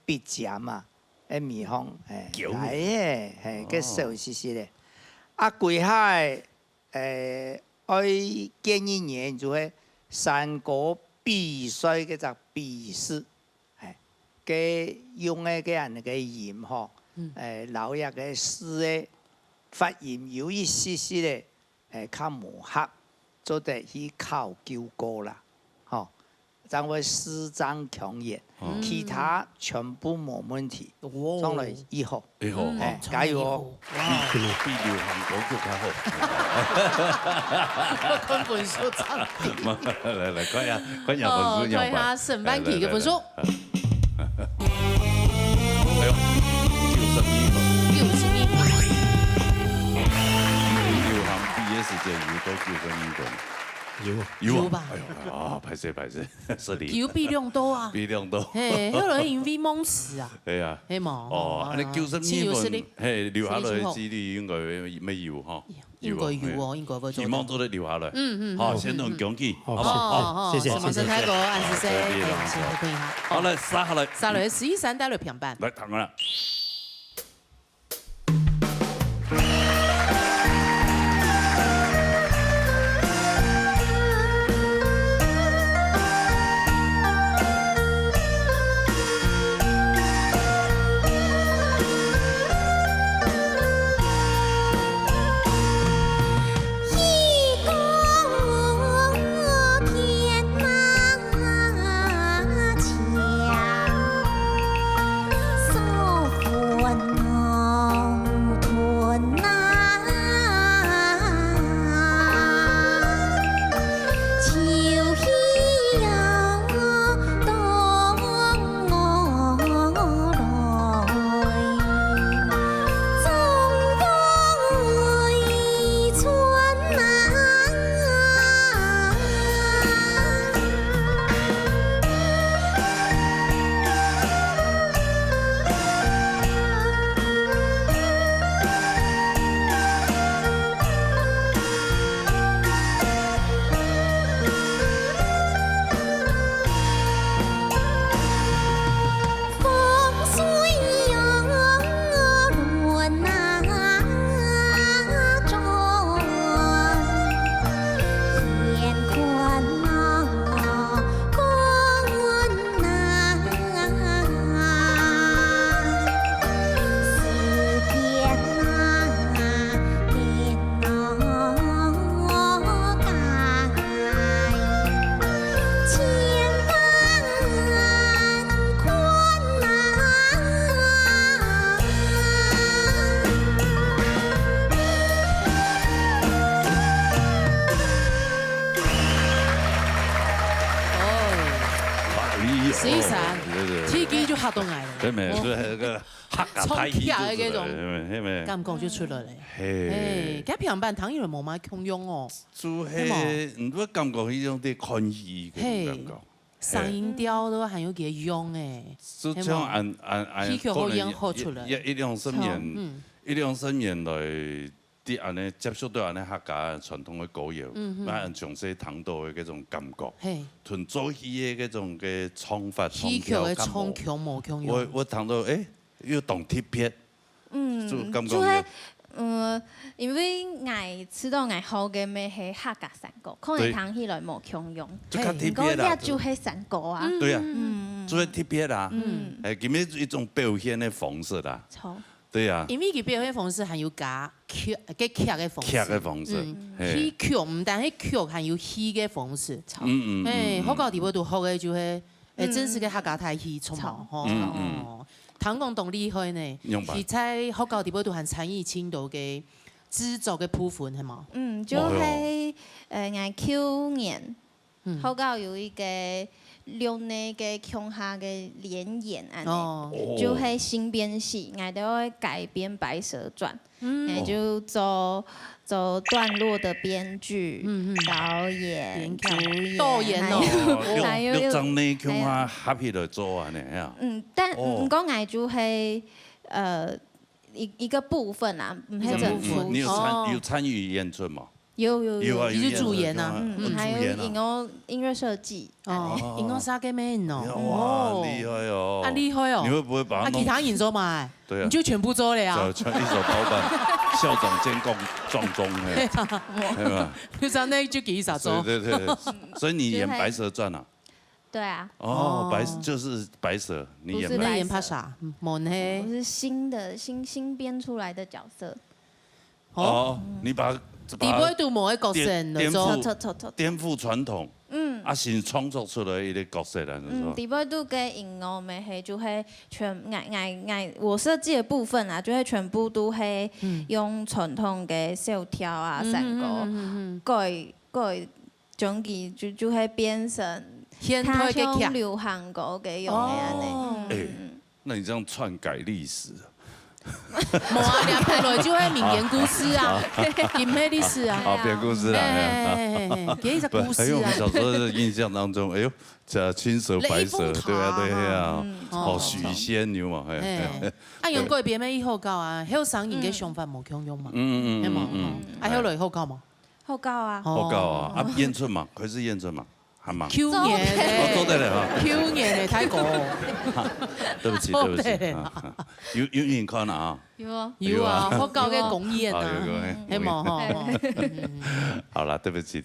筆尖嘛，誒面香係係嘅手細細嘅，啊貴下愛建議嘢就係三個比賽嘅隻比試，係嘅用嘅人嘅鹽嗬，老一嘅詩嘅。發現有一絲絲嘅較磨合，做得去考究過啦，嗬，將會詩章強烈，其他全部冇問題，將來以後，加油哦！哇，比流行歌曲較好。我看本書唱。來，看下本書。看下沈班奇嘅本書。哎呦，92分。時間有到92分有吧？哎呦啊，排泄，是你。有比兩多啊？比兩多。嘿，嗰個因為蒙詞啊。係啊。係嘛？哦，你92分，係留下來嘅資料應該沒有哈？應該有哦，應該會做。希望都得留下來。好，先同強記，好唔好？謝謝。什麼生態個安師生，先可以哈。好嚟，殺下來。殺來11-3帶來平板。來，彈我啦。天马桥，守护拍倒来对没？那个客家台语那种，系咪？感觉就出来咧。嘿，咁平板唐以来冇乜共用哦。做係唔會感覺呢種啲抗議嘅感覺。聲音調都很有幾用誒。就像按戲劇好演好出來。一兩十年來，啲安尼接觸到安尼客家傳統嘅歌謠，擺從細聽到嘅嗰種感覺，同早期嘅嗰種嘅唱法、戲劇嘅唱腔冇共用。我聽到要動特別，就感覺。因為我知道我好嘅咩係客家山歌，可能聽起來冇共用，不過也就係山歌啊。對啊，做特別啊，係咁樣一種表現嘅方式啦。對啊，因為佢表現方式係有加劇嘅方式，劇嘅方式，戲劇唔但係劇係有戲嘅方式。客家地方度學嘅就係真實嘅客家台戲出嘛，唐廣東厲害呢，佢在客家地方度係參與青島嘅製作嘅部分係嘛？就係我去年客家有一個6年嘅鄉下嘅聯演啊，就係新編戲，我都會改編《白蛇傳》，我就做段落的編劇、導演、主演，還有六張呢鄉下合起來做啊呢啊。但唔講我就係一個部分啊，唔係整部。你有參與演出嗎？有，你是主演啊，還有音樂設計，音樂設計咩呢？哇，厲害哦！厲害哦！你會不會把其他人做埋？對啊，你就全部做了呀？就一手包辦，校長兼撞鐘嘅，係嘛？就咁呢就幾少做？對，所以你演《白蛇傳》啊？對啊。哦，就是白蛇，你演拍啥？冇呢？我是新編出來的角色。哦，你把。地位都冇一個角色嚟做，顛覆傳統。先創作出來一個角色啦，就說。地位都嘅音樂咪係就係我設計嘅部分啊，就係全部都係用傳統嘅小調啊、山歌改將佢就係變成他鄉流行歌嘅用嘅。那你這樣篡改歷史。冇啊，兩拍落就係名言故事啊，金咩歷史啊？編故事啊，幾隻故事啊？喺我們小時候的印象當中，哎呦，這青蛇白蛇，對啊，好許仙牛嘛，係。啊，用過別咩以後教啊？喺上演嘅想法冇強用嘛？係嘛？啊，喺來後教嘛？後教啊？後教啊？啊，演出嘛？佢是演出嘛？係嘛？Q 年咧，做得嚟哈！Q 年嚟睇過。對不起，有演看啊？有啊，我教嘅公演啊，係嘛？好啦，對不起，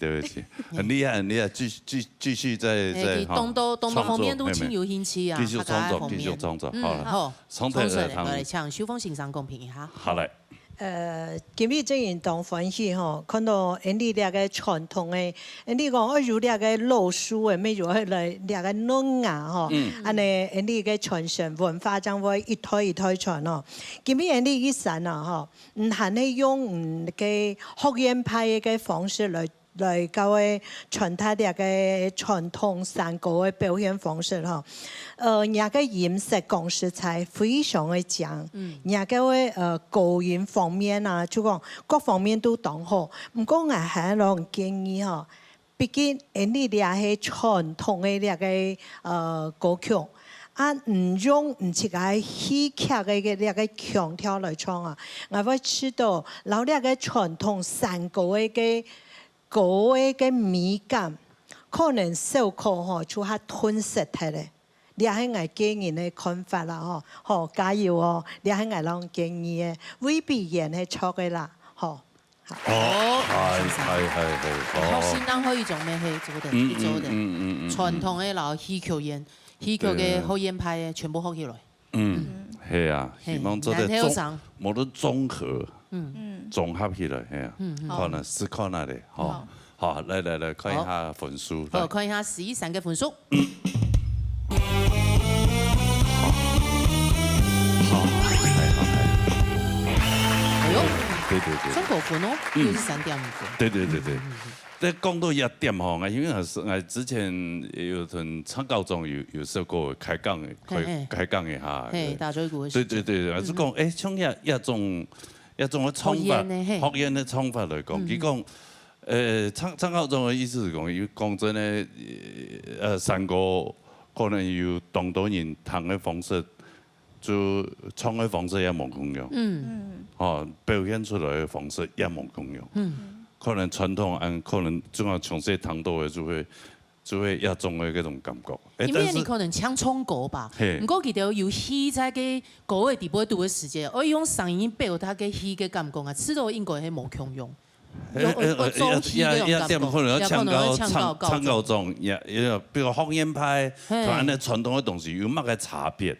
很厲害，繼續在東道方面都挺有興趣啊，繼續創作，好啦，好，從頭嚟唱，秀鳳先生公平一下。好嘞。今日真係當歡喜吼，看到人哋倆個傳統嘅，人哋講要倆個老書嘅，咩要去來倆個弄牙吼，安尼人哋個傳承文化將會一代傳哦。今日人哋一散啊吼，唔係你用嘅學院派嘅方式來教嘅傳達倆個傳統山歌嘅表現方式吼。人家飲食講食材非常的強，人家嘅個人方面啊，就講各方面都當好。唔過我係攞建議嗬，畢竟人哋倆係傳統嘅倆個歌曲，啊唔用唔似個戲劇嘅倆個腔調來唱啊，我會知道老倆個傳統山歌嘅歌嘅美感，可能小可嗬就係吞食睇咧。你喺我建議嘅看法啦，嗬，好加油哦！你喺我啷建議嘅，未必人係錯嘅啦，嗬。係。好，先當可以做咩戲做的？傳統嘅老戲劇演，戲劇嘅好演派嘅全部學起來。係啊，希望做得冇得綜合，綜合起來係啊，可能是看下嚟，好，來看一下分數。好，看一下11嘅分數。对对对。双口粉哦，又是3点5个。对对对对。在讲到夜店吼，因为我之前有同参教中有说过开讲的，开讲一下。嘿，大嘴鼓。对对对，还是讲从夜种的唱法，学烟的唱法来讲，佢讲参教中的意思是讲，伊讲真的三个可能有当地人唱的方式，就唱的方式也冇共样。哦，表现出来的方式也冇共样。可能传统可能就像从细听到的就会亚种的嗰種感覺。因為你可能唱唱歌吧，唔過記得有戲在個歌的地步度的時間，我用聲音表達個戲嘅感覺啊，此度應該係冇共用。也可能要唱到種，也比如方言派同安尼傳統的東西有乜嘅差別？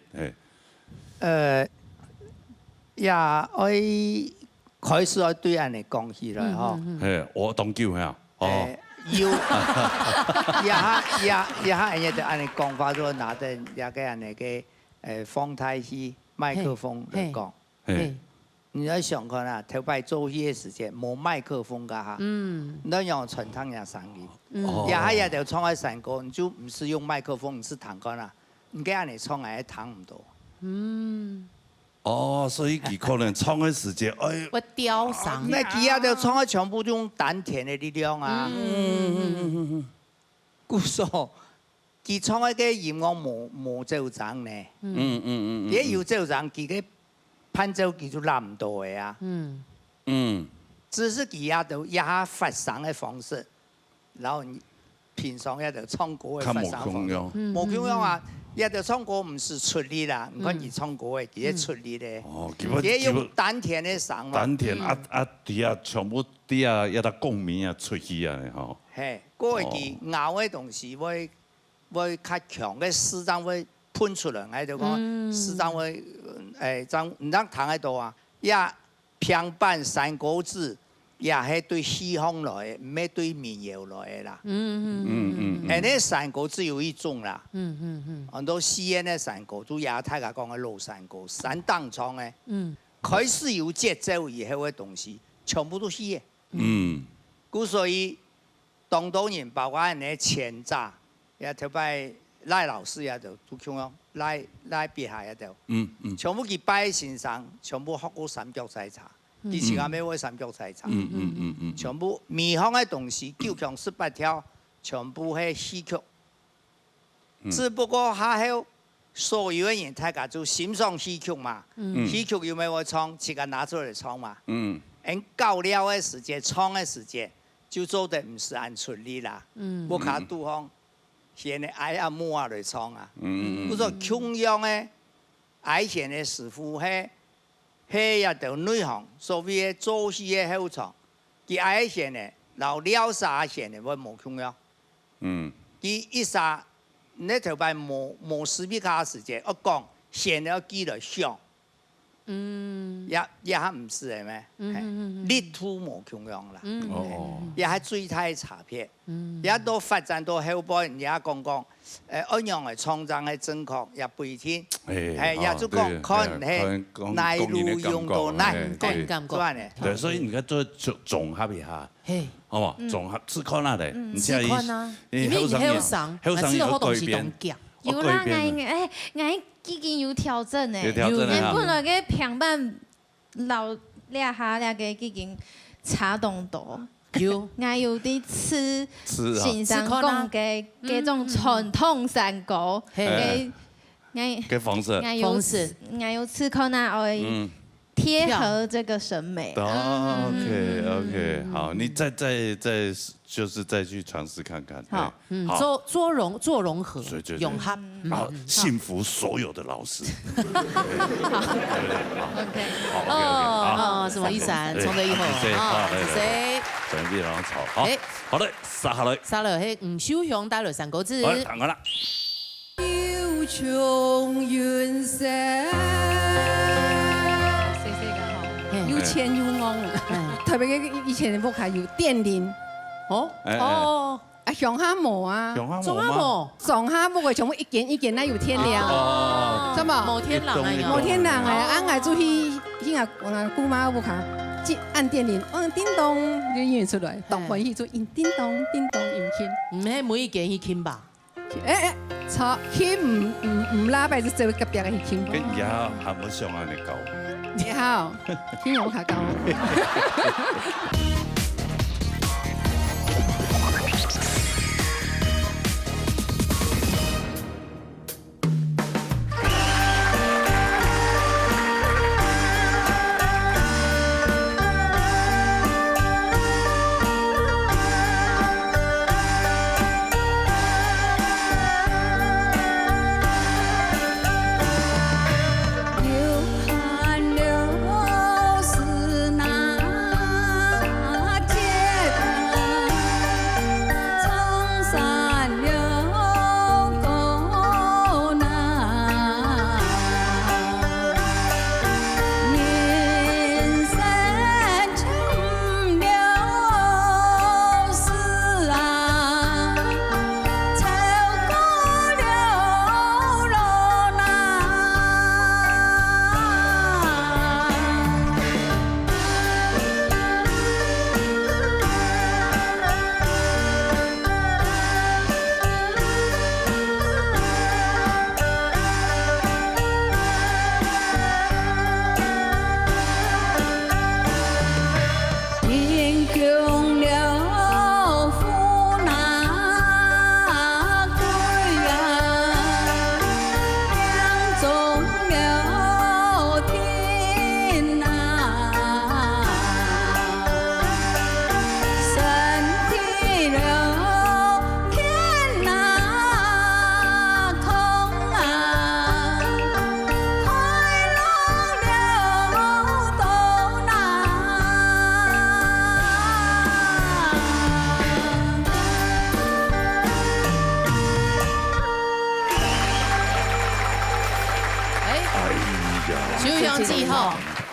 我開始我對人哋講起來吼，我當叫嚇，要人哋就安尼講法咗，拿着也個人哋嘅放大器麥克風嚟講。你要想看啊，頭擺做戲嘅時間冇麥克風㗎嚇，你用傳統嘅聲音，也就唱喺山歌，你就唔是用麥克風，你是彈歌啦，你嘅人哋唱係彈唔到。哦，所以佢可能唱的時間，我雕嗓。那佢啊就唱的全部用丹田的力量啊。故說佢唱的個音樂冇奏章呢。佢有奏章，佢嘅伴奏佢就拉唔到嘅啊。只是佢啊就一下發聲的方式，然後平常一就唱歌的發聲方式，冇咁樣啊。也就唱歌唔是出力啦，唔看佢唱歌嘅，佢出力咧。佢用丹田嘅聲嘛。丹田底下全部底下一啲共鳴啊出去啊，吼。係，嗰個佢咬嘅東西會較強嘅思想會噴出來，喺度講思想會就唔得彈喺度啊，也平板三個字。也係對西方來，唔係對民謠來嘅啦。呢山歌只有一種啦。很多西安嘅山歌，都也大家講嘅老山歌，山當唱嘅。開始有節奏以後嘅東西，全部都是嘅。故所以當地人包括人嘅前扎，也特別賴老師也就都咁樣，賴別下也就。全部佢擺喺身上，全部學過三腳齋茶。以前阿咩會三腳齋茶，全部面向嘅東西9腔18調，全部係戲曲。只不過下後所有嘅人大家就欣賞戲曲嘛，戲曲有咩會唱，自己拿出嚟唱嘛。到了嘅時間，唱嘅時間就做得唔是按出力啦，我看杜方現在愛阿母啊嚟唱啊，我說窮樣嘅愛現嘅師傅係。係一條內行，所謂嘅做戲嘅好長，佢愛線嘅，然後撩沙線嘅會冇窮樣。佢一沙，呢條擺冇斯皮卡時間，我講線要記得上。也唔是嘅咩？力圖冇窮樣啦。也係最大嘅差別。也都發展到後輩，人家講安樣嘅創造嘅正確也不一定。也就講看係內陸用到內，對，所以你看做綜合一下，好嘛？綜合只看那嚟，唔知啊，因為後生有改變。有啦，我已經有調整誒，本來嘅平板老兩下兩個已經差動多。我有啲吃欣賞講嘅嗰種傳統山歌嘅方式，我有吃可能會貼合這個審美。OK， 好，你再就是再去嘗試看看。好，做融合，融合，好，幸福所有的老師。哦，什麼意思啊？從這以後啊，謝。準備然後炒，好，好的，殺下來。殺落去，吳秀雄帶來三個字。好，彈過啦。要從遠石。又淺又濃，特別嘅以前嘅木卡有電鈴，啊上下木啊，上下木嘅全部一件一件，那有天亮，怎麼？摩天輪啊，摩天輪誒，俺愛做去，姑媽木卡。按电铃，叮咚，就音乐出来，动欢喜就叮咚叮咚音轻。唔係每一件去輕吧？錯，輕唔拉擺就做隔壁嘅輕。跟以後係咪上安尼教？以後輕有較高。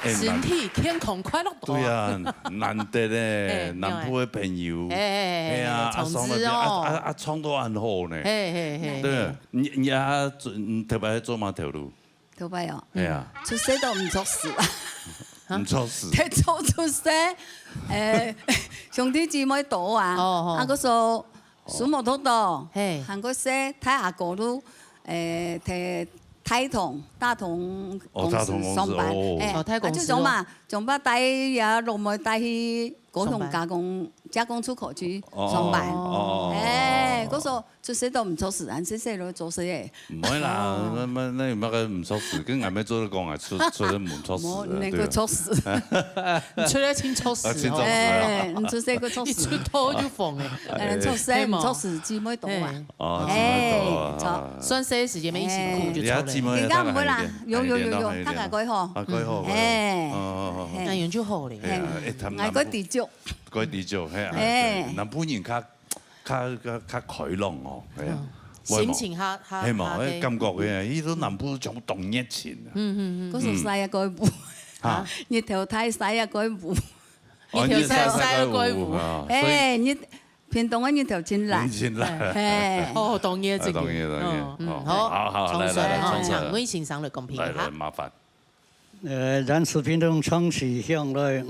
身體健康快樂。對啊，難得咧，南部嘅朋友，係啊，阿桑嗰邊，阿創都很好呢。對，你阿特別係做乜條路？特別哦，係啊，出世都唔作事啊，唔作事。睇做出世，兄弟姊妹多啊，啊嗰時數目多多，韓國說睇下個路，睇。大同公司上班，就種嘛，仲把帶也落去帶去嗰種加工出口去上班。嗰時候出世都唔錯事，但係細路做事嘅。唔會啦，乜嘅唔錯事，跟外面做得講啊，出得唔錯事。冇那個錯事，出得清錯事。唔出世個錯事，一出頭就瘋誒。錯事唔錯事，姊妹多啊。錯，算些時間沒一起哭就錯了。而家唔會啦，有，他係改好。改好。那樣就好咧。係改地足。改地足係啊，南部人較開朗哦，係啊。心情下係嘛？感覺嘅，呢度南部仲動熱情啊。嗰時曬啊改步，日頭太曬啊改步。日頭曬啊改步。日偏東嘅日頭真辣。哦，當然這個。好，來，我欣賞嚟公平嚇。來，麻煩。咱視頻中唱起向來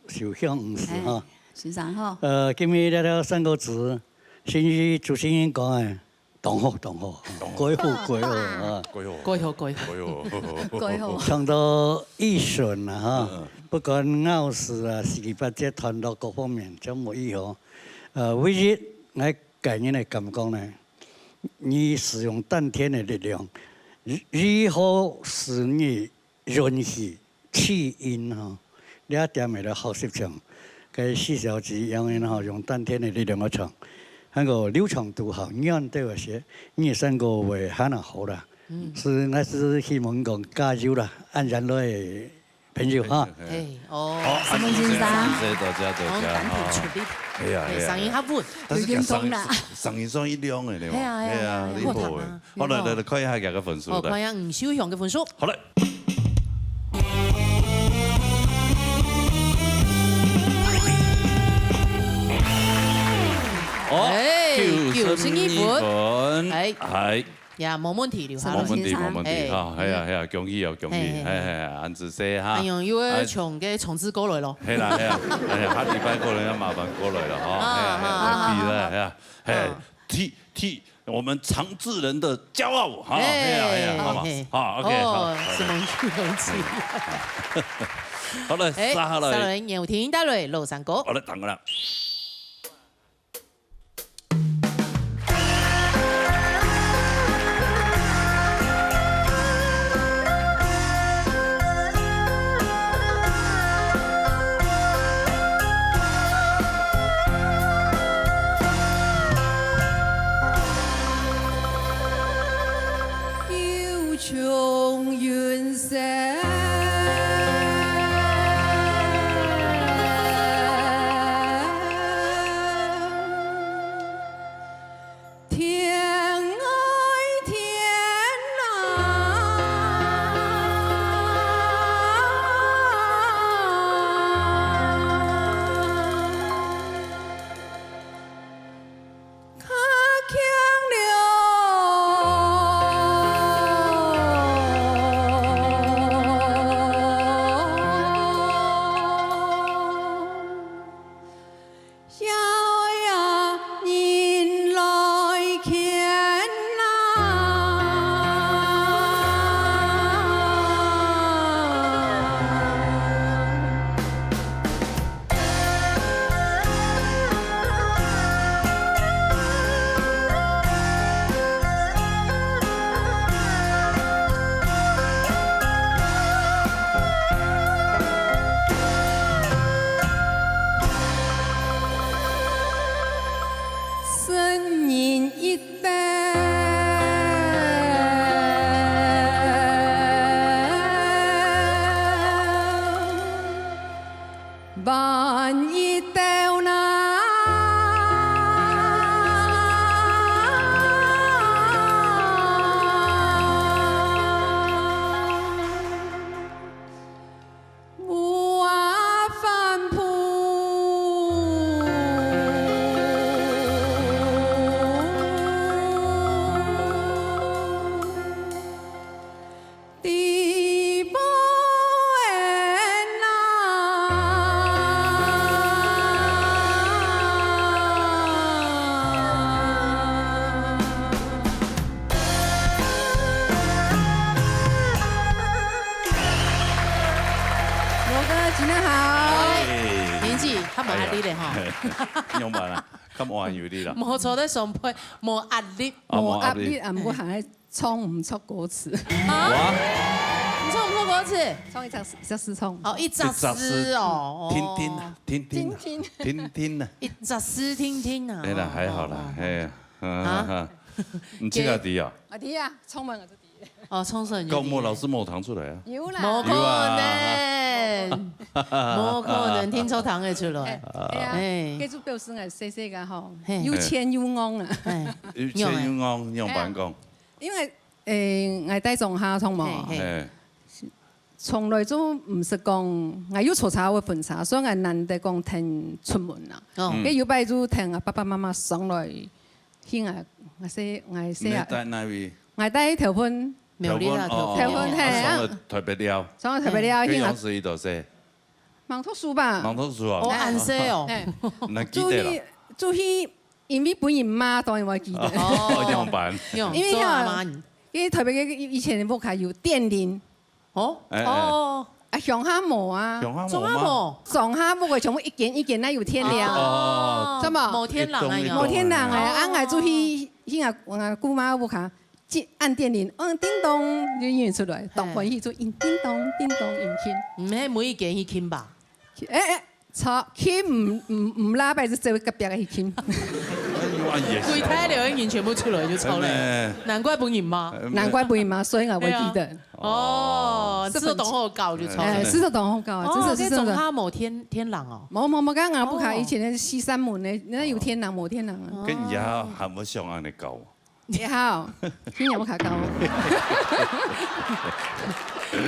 受向唔是哈。欣賞哈。今日了三個字，先於主持人講嘅，同好，改好。唱到意順啦哈，不管拗事啊、十八節團絡各方面，都冇意好。唯一我個人嚟咁講呢，你使用丹田的力量，如何使你允許氣音哈？你一點咪嚟學習唱，佢4小節永遠哈用丹田的力量去唱，那個流暢度好，念對我些，你3個會很好啦。我是希望講加油啦，安然來朋友哈。什麼先生？多謝。係啊，聲音較穩，已經講啦。聲音算一亮嘅，你話？係啊，你好嘅。好來看一下佢嘅分數。看一下吳秀雄嘅分數。好嘞。92分，係。呀，冇問題，留下來。冇問題，冇問題哈，係啊，恭喜哦，恭喜，安子生哈。哎呦，因為從嘅從資過來咯。係啦，下禮拜過來要麻煩過來了哈，係啊，替我們長治人的驕傲哈，好嘛，好 ，OK， 好。是蒙區同志。好嘞，沙來，有天帶來路上歌。好嘞，等我啦。從遠石。用完啦，咁晏要啲啦。冇坐得上背，冇壓力，冇壓力啊！唔好行喺唱唔出歌詞。啊？你唱唔出歌詞？唱一隻詩唱。哦，一隻詩哦。聽聽啊，聽聽啊。一隻詩聽聽啊。係啦，還好啦，係啊。唔知阿弟啊？阿弟啊，聰明啊，這弟。哦，聰明。教冇老師冇彈出來啊？有啦。冇可能，冇可能聽出彈嘅出來。係啊，繼續表示係細細個吼，有錢有昂啊。有錢有昂，用辦講。因為我帶中下通嘛，從來都唔識講，我要坐茶會瞓茶，所以我難得講聽出門啦。跟有擺就聽啊爸爸媽媽上來，聽啊我寫啊。帶哪位？我帶條盤。苗栗啦，條盤係啊。台北了。上台北了，聽啊。是伊度寫。芒土樹吧。芒土樹啊。我暗寫哦。唔記得啦。做戲，因為本人媽當然會記得。哦，樣板。因為因為台北嘅以前嘅屋企有電鈴。哦。哦。啊，鄉下冇啊。鄉下冇。鄉下冇嘅全部一間一間，那有天亮。哦。怎麼？冇天亮啊！冇天亮啊！俺愛做戲，我姑媽屋企。按電鈴，叮咚就演出來，當歡喜就叮咚叮咚演輕。唔係每一件去輕吧？錯，輕唔拉擺就做隔壁嘅去輕。櫃台留言全部出來就錯了，難怪本人嘛。難怪本人嘛，所以我會記得。哦，知道懂後教就錯了。知道懂後教啊，哦，這種他冇天狼哦。冇，剛剛不卡以前嘅西三門咧，那有天狼冇天狼啊。跟而家係咪上岸嚟教？也好，今年我卡高。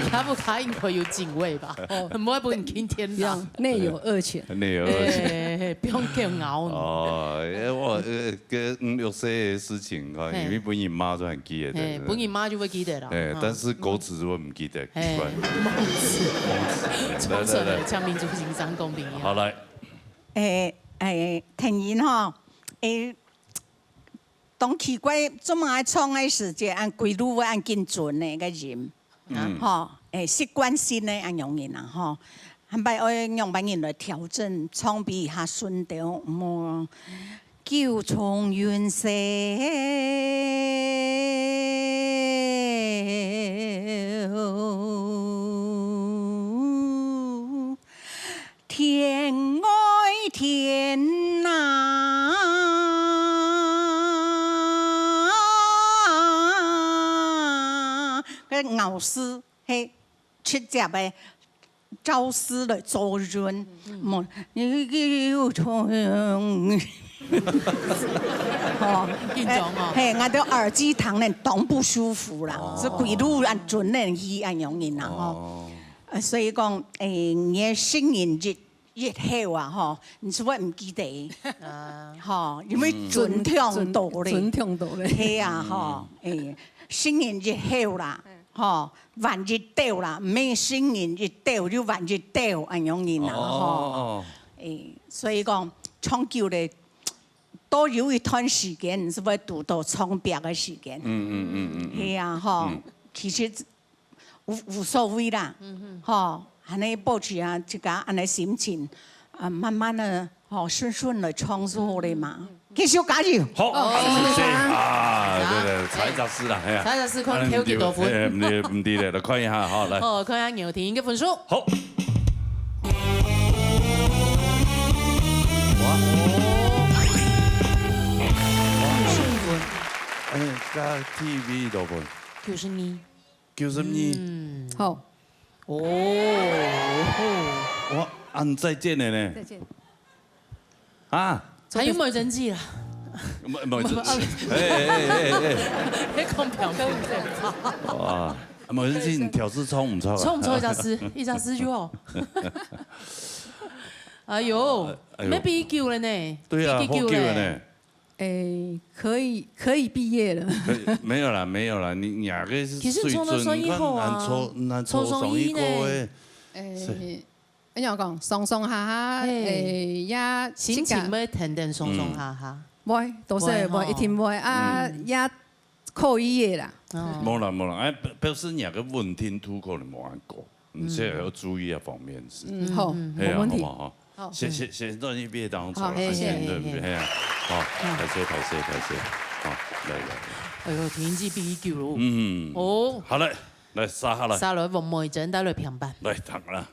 卡不卡应该有警卫吧？哦，唔会不你今天亮，内有恶犬。内有恶犬，不用叫熬。哦，我个5、6岁的事情，因为本人妈就很记得。本人妈就会记得啦。但是狗子我唔记得。梦子，从小的像民族情商公平一样。好来。听言吼，当奇怪做么爱创的时节，按规律按紧准的个人，吼，习惯性的按用人啊，吼，还摆爱用别人来调整，创比下顺调，么九重云色，天外天呐。熬丝嘿，七只的朝丝来做润，么有虫，哦，紧张哦，嘿，我的耳机糖呢动不舒服啦，是规律按准的医按用人啦吼，所以讲你新年日后啊吼，你是我唔记得，吼，因为准听到咧，准听到咧，嘿啊吼，新年日后啦。吼，万日到啦，唔免新年日到就万日到，安样人啦吼。所以讲长久咧，多有一段时间，是要度到创别的时间。系啊吼，其实无所谓啦。吼，安尼保持啊，一个安尼心情，慢慢的吼顺的创作咧嘛。继续加油！好，谢谢啊！对，才10啦，哎呀，才10看扣几多分？唔对咧，来看一下，好来。哦，看下牛婷一个分数。好。加 TV 多分。92。好。哦。我按再见了呢。再见。啊。还有没有人气了？没人气。你讲表面哇，没人气，你调试冲唔冲？冲唔冲一家私就好。哎呦，没毕业了呢。对啊，好久了呢。可以毕业了。没有啦，你哪个是其实冲到双一后啊，抽双一个诶。你又讲上下下，也心情要停停上下下。袂，都是袂，一定袂啊，也可以的啦。冇啦，表示你个问题突可能冇按过，你现在要注意啊方面是。好，没问题。好，先到你别当错，谢谢。好，拍摄，好，来。哎呦，天气比9咯。哦，好嘞，来杀下来。杀来王梅珍，带来平板。来，躺啦。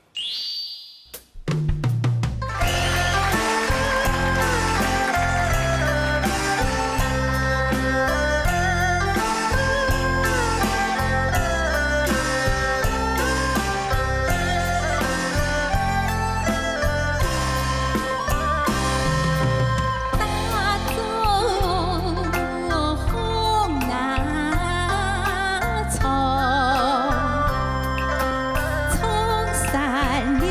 山。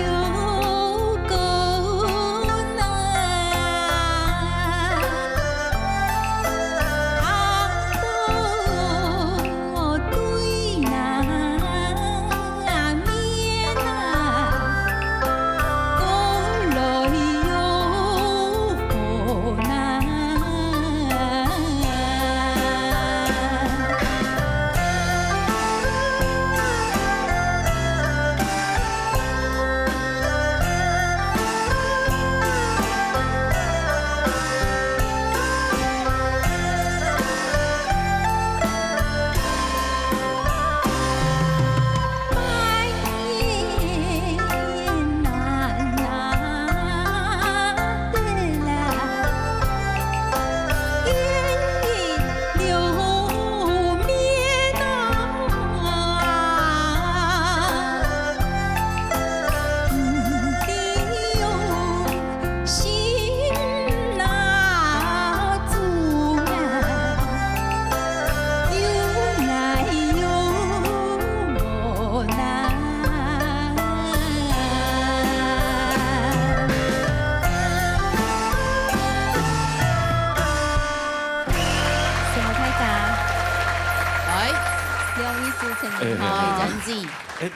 哎，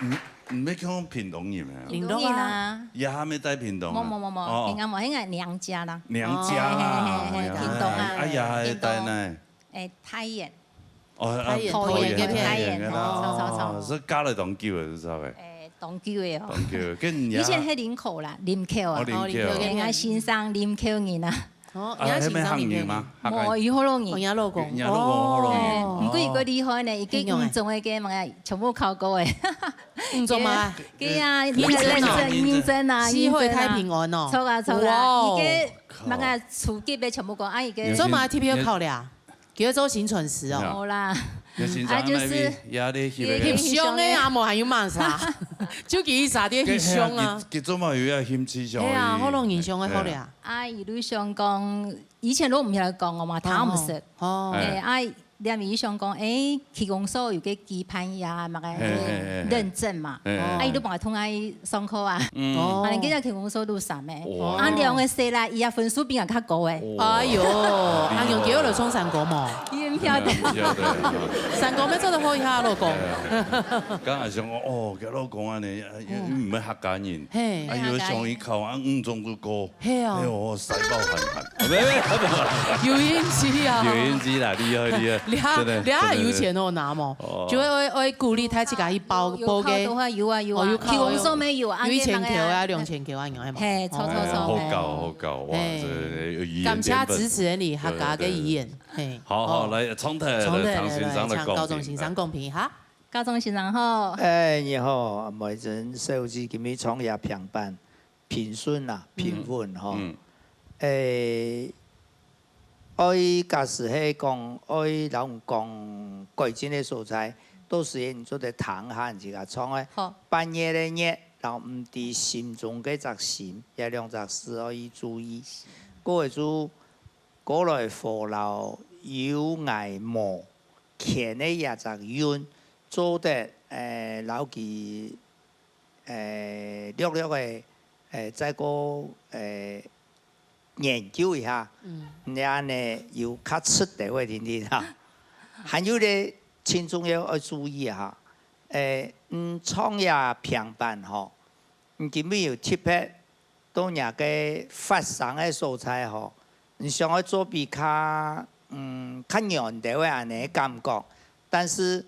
唔要讲屏东人啊？屏东啊，也还没在屏东啊？冇，应该冇，应该娘家啦。娘家啦，屏东啊。哎呀，还在呢？太原。哦，桃园嘅太原哦，所以加了当久的，知道未？当久的哦。当久，跟以前喺林口啦，林口啊，人家先生林口人啊。哦，你係先生林口嗎？冇，伊好容易。我老公。哦。唔過如果厲害呢，已經唔中嘅嘅mga全部考過嘅。唔中嘛？佢啊，認真啊，社會太平安哦。錯啊錯啊，伊個mga初級嘅全部講，伊個。做嘛 TPL 考了？叫做新傳師哦。好啦。啊，就是壓力翕相嘅阿莫還要罵啥？就記啥啲翕相啊？佢做嘛又要翕翕相？係啊，好容易相嘅好咧。啊，一路上講，以前都唔曉得講我嘛，他唔識。哦。啊，兩面上講，區公所有個棋盤呀，乜嘅認證嘛。啊，伊都幫我通喺上課啊。哦。啊，你記得區公所都上咩？啊，兩個寫啦，伊啊分數比較較高誒。哎呦，阿用幾多嚟衝三國嘛？伊唔曉得。三國咩做得好下老公？剛係想講哦，佢老公啊你唔係客家人，啊要上去考啊5種都高。係啊。哎呦，細胞痕痕。有印記啊！有印記啦，厲害厲害。你係有錢哦拿嘛？就會鼓勵他自己去報嘅。有啊，區公所沒有啊，1000條啊，2000條啊，樣係嘛？係，錯。好夠，哇！感謝支持你客家嘅語言。好，來重睇唐先生的高中先生公平哈。高中先生好。你好，每陣手機今日創業平板，平順啊，平穩哈。我假使係講，我老講貴州嘅素材，都是你做啲糖漢自家創嘅。半夜嘅夜，然後唔知心中嘅隻心，有兩隻事可以注意。嗰個就過來貨流有礙無，欠嘅一隻冤，做得老記略嘅再個研究一下，你呢要較出地位啲啲嚇，還有咧，千重要注意下，創業平板嗬，今日要貼拍到人嘅發生嘅素材嗬，你想去做比較較軟地位安尼感覺，但是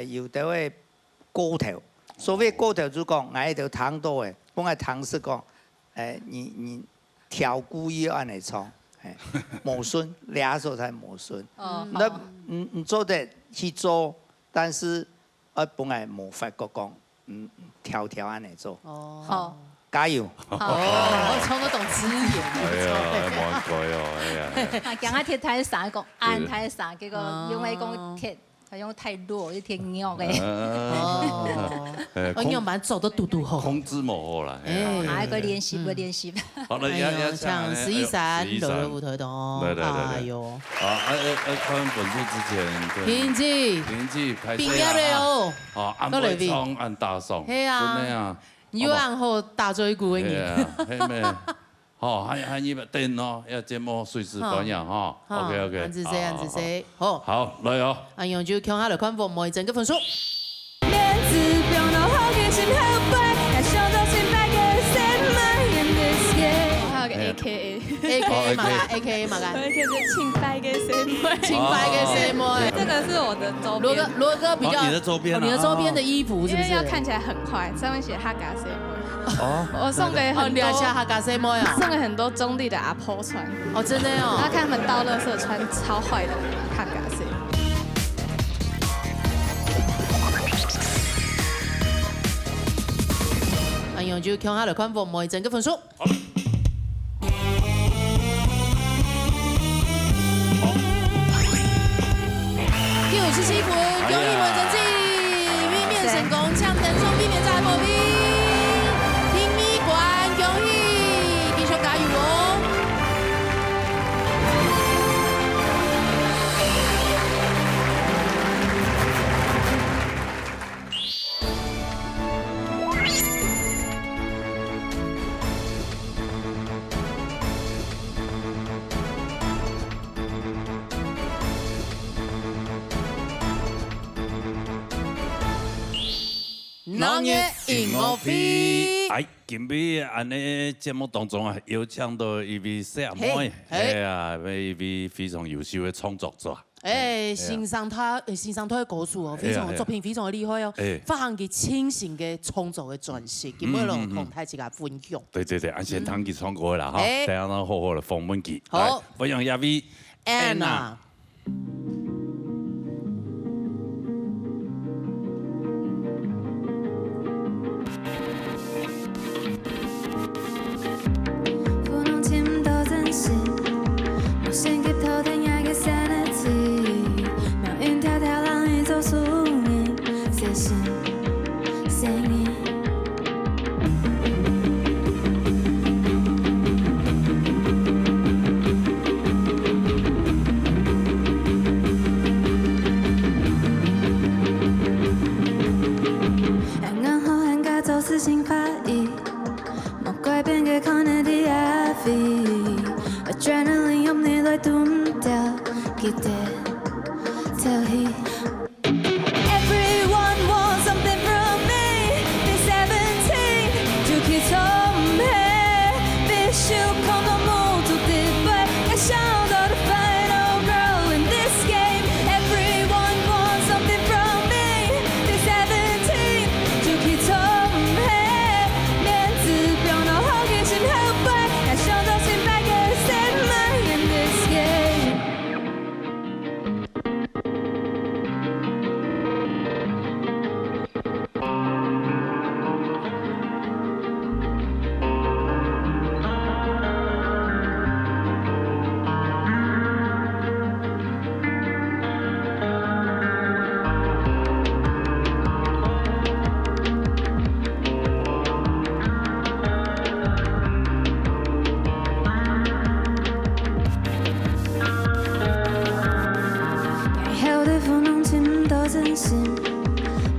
有地位高頭，所謂高頭就講，我喺度糖多嘅，本來糖是講，你。調故意按嚟創，無順，倆數才無順。那唔做得去做，但是我本來冇發覺講，調按嚟做。好，加油！我從嗰度資源。係啊，冇改哦，係啊。啊，今日貼睇啥個，按睇啥結果，因為講貼。用太弱，一天尿嘅。我用把做得嘟嘟好。控制冇好啦。下一個練習。好啦，要唱11.3柔柔舞台檔。對。哎呦。看本書之前。平記。畢業了。按背唱，按大送。係啊。真係啊。要按好大嘴鼓嘅嘢。係咩？好，還要等哦，要節目隨時保養哈。OK。安子 C，好。好，來哦。阿楊就強下來看服務整個分數。還有個 AKA 嘛個。清白嘅 C 妹。清白嘅 C 妹。這個是我的周邊。羅哥比較。你的周邊。你的周邊的衣服是不是？因為要看起來很壞，上面寫哈嘎 C 妹。我送給很多哈嘎 C 妹啊。送給很多中立的阿婆穿。哦，真的哦。然後看他們倒垃圾穿超壞的哈嘎 C。阿楊就強下來看服務整個分數。第57分，永義文成績玉面成功，搶登上避免再破冰，平米冠永義，繼續加油哦！老年音乐会。哎，今日安尼节目当中啊，邀请到一位小妹，哎呀，一位非常优秀的创作者。欣赏他的歌曲哦，非常作品非常的厉害哦，发行佢清醒嘅创作嘅专辑，今日同大家分享。对，俺先听佢唱歌啦哈，等下咱好好的访问佢。好，分享一位 Anna。Adrenaline 用你来斷掉，記得 tell he。Everyone wants something from me. They're 17，就可以從黑，必須空到無足的背，該想到的 final girl in this game. Everyone wants something from me. They're 17，就可以從黑，面子不用到好開心後背，該想到現在。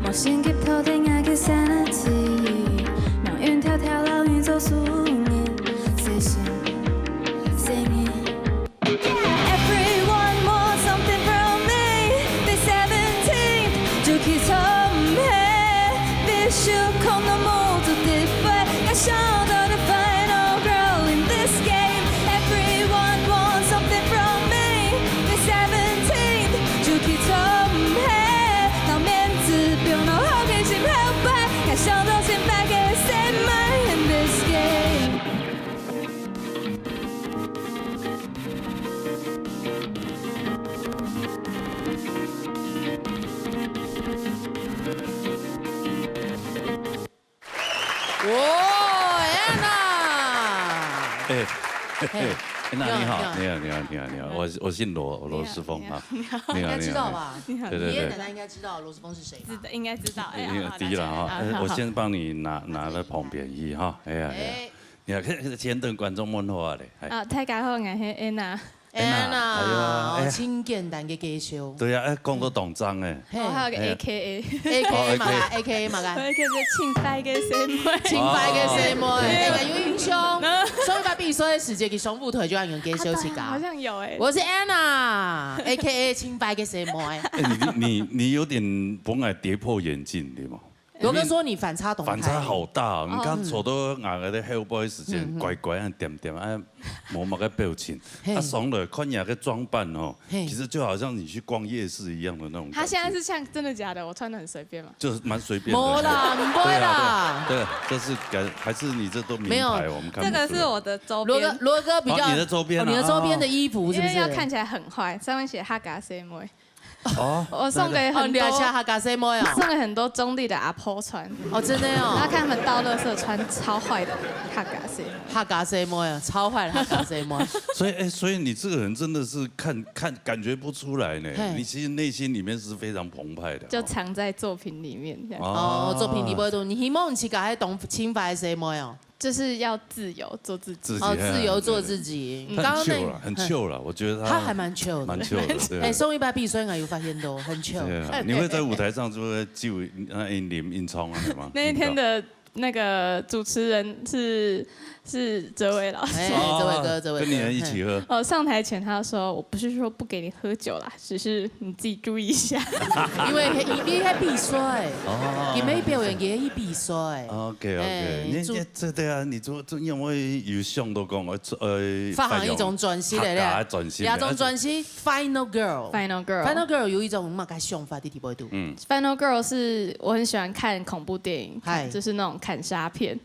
冒險劫頭頂愛嘅 sanity， 讓雲條條老遠走數年，細心 singing。Everyone wants something from me. They're 17， 就可以從黑，必須空到無足的背，該想到的 final girl in this game. Everyone wants something from me. They're 17， 就可以從黑。不用到好開心後背，該想到現在嘅 save my in this game。哇 ，Anna！ 那你好，我姓罗时丰啊，你应该知道吧？对，爷爷奶奶应该知道罗时丰是谁吧？应该知道。第一了哈，我先帮你拿在旁边去哈，哎呀，你看先等觀眾問好咧。大家好，我係 Anna，真簡單嘅介紹。對啊，講到當真誒。我還有個 AKA 嘛㗎 ，AKA 嘛㗎。我叫做清白嘅細妹。清白嘅細妹，有印象。所以把比賽嘅時節嘅雙舞台就要用介紹起㗎。好像有誒。我是 Anna，AKA 清白嘅細妹。你有點本來跌破眼鏡對嗎？羅哥說你反差動態，反差好大。你剛坐到牙嗰啲後背時間，乖乖啊，點點啊，冇乜個表情。上來看人嘅裝扮哦，其實就好像你去逛夜市一樣的那種。他現在是像真的假的？我穿得很隨便嘛？就是蠻隨便的。冇啦，唔會啦。對，這是還是你這都名牌，我們看。這個是我的周邊。羅哥比較。你的周邊。你的周邊的衣服是不是？因為要看起來很壞，上面寫哈嘎 C 妹。哦，我送給很多，送給很多中立的阿婆穿。哦，真的哦。他看他們倒垃圾穿超壞的哈嘎 C， 哈嘎 C 妹啊，超壞的哈嘎 C 妹。所以你這個人真的是看感覺不出來呢，你其實內心裡面是非常澎湃的。就藏在作品裡面。哦，作品裡面你希望你自己係懂清白 C 妹哦。就是要自由做自己，自由做自己。很chill了，很chill了，我覺得他還蠻 chill 的，蠻 chill 的。哎，送一百幣水我有發現到很 chill。你會在舞台上就會就飲煙囪啊，係嗎？那一天的那个主持人是哲伟老师，哲伟哥，跟你们一起喝。上台前他说，我不是说不给你喝酒啦，只是你自己注意一下。因为你在比赛，你没表演也去比赛。OK， 你这对啊，你做因为有上都讲发行一种专辑嚟咧，亚种专辑 Final Girl 有一种乜嘅想法，你睇唔睇？Final Girl 是我很喜欢看恐怖电影，就是那种砍杀片。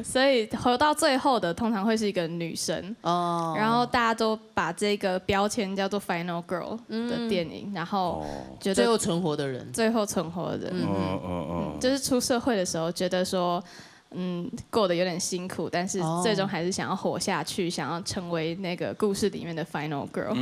所以活到最后的通常会是一个女生，然后大家都把这个标签叫做 Final Girl 的电影，然后觉得最后存活的人，就是出社会的时候觉得说，过得有点辛苦，但是最终还是想要活下去，想要成为那个故事里面的 Final Girl。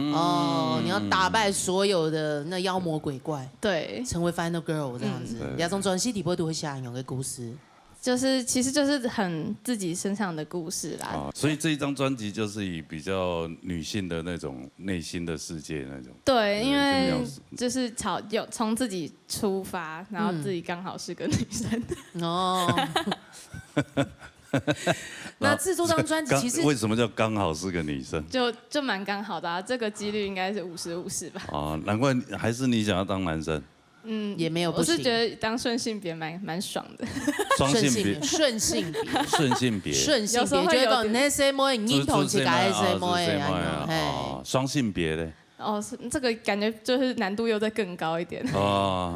你要打败所有的那妖魔鬼怪，对，成为 Final Girl 这样子。亚种专辑底部都会下用的故事。其实就是很自己身上的故事啦。所以这一张专辑就是以比较女性的那种内心的世界那种。对，因为就是从自己出发，然后自己刚好是个女生。那制作张专辑其实为什么叫刚好是个女生？就蛮刚好的啊，这个几率应该是50-50吧。难怪还是你想要当男生。也没有不行。我是觉得当顺性别蛮爽的。双性别，顺性别，顺性别，觉得那些么认同起来什么双性别的。这个感觉就是难度又再更高一点。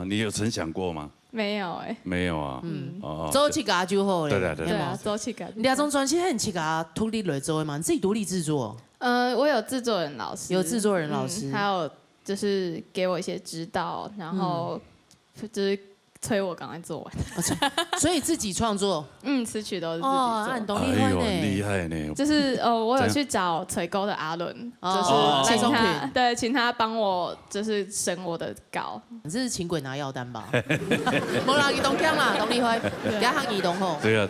你有曾想过吗？没有没有啊。做起家就好了。对啊，做起家。两种专辑很起家独立来做的嘛，你自己独立制作？我有制作人老师，还有。就是给我一些指导，然后就是催我赶快做完。所以自己创作，词曲都是自己做。很懂厉害呢，厉害呢。就是我有去找垂钩的阿伦，就是请他帮我就是审我的稿。你这是请鬼拿药单吧？没啦，移动腔啦，懂厉害，加上移动吼。对啊。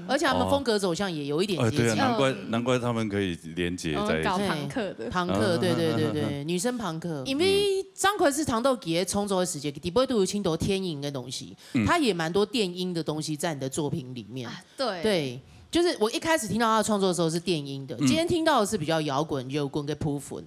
而且他们风格走向也有一点接近。对啊，难怪他们可以连结在一起。搞朋克的。朋克，对，女生朋克。因为张奎是糖豆给创作的时间，底部都有青头天影的东西，他也蛮多电音的东西在你的作品里面。对。就是我一开始听到他的创作的时候是电音的，今天听到的是比较摇滚、摇滚跟铺粉。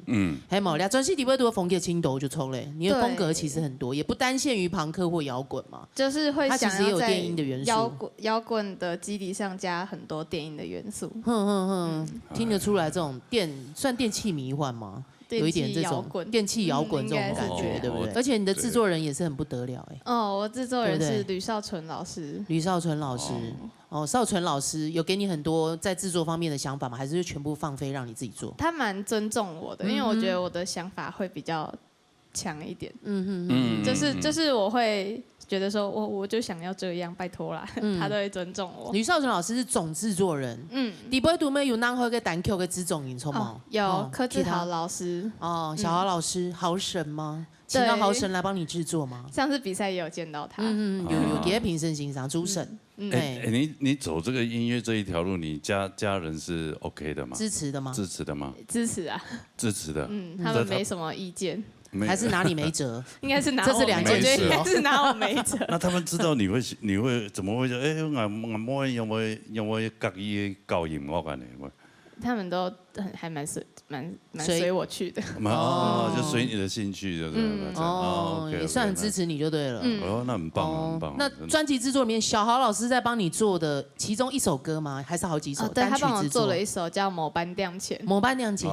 还冇，专辑底部都有风格青头就冲嘞。你的风格其实很多，也不单限于朋克或摇滚嘛。就是会想要在电音的元素，摇滚的基底上加很多电音的元素。听得出来这种算电气迷幻吗？有一点这种电气摇滚这种感觉，对不对？而且你的制作人也是很不得了哎。我制作人是吕少纯老师。少纯老师有给你很多在制作方面的想法吗？还是全部放飞让你自己做？他蛮尊重我的，因为我觉得我的想法会比较强一点。就是我会觉得说我就想要这样，拜托啦，他都会尊重我。吕少纯老师是总制作人，你不会读没有拿回个单 Q 个制作人错吗？有柯志豪老师。小豪老师，豪神吗？请到豪神来帮你制作吗？上次比赛也有见到他。有也评审欣赏主审。你走这个音乐这一条路，你家人是 OK 的吗？支持的吗？支持的吗？支持啊。支持的。他们没什么意见。还是哪里没辙？应该是拿我，这是两件事哦。是拿我没辙。那他们知道你会怎么会说？我有冇刻意教音乐嘅呢？他们都还蛮随我去的。就随你的兴趣，对不对？也算很支持你就对了。那很棒，很棒。那专辑制作里面，小豪老师在帮你做的其中一首歌吗？还是好几首？对，他帮我做了一首叫《某班亮前》。某班亮前，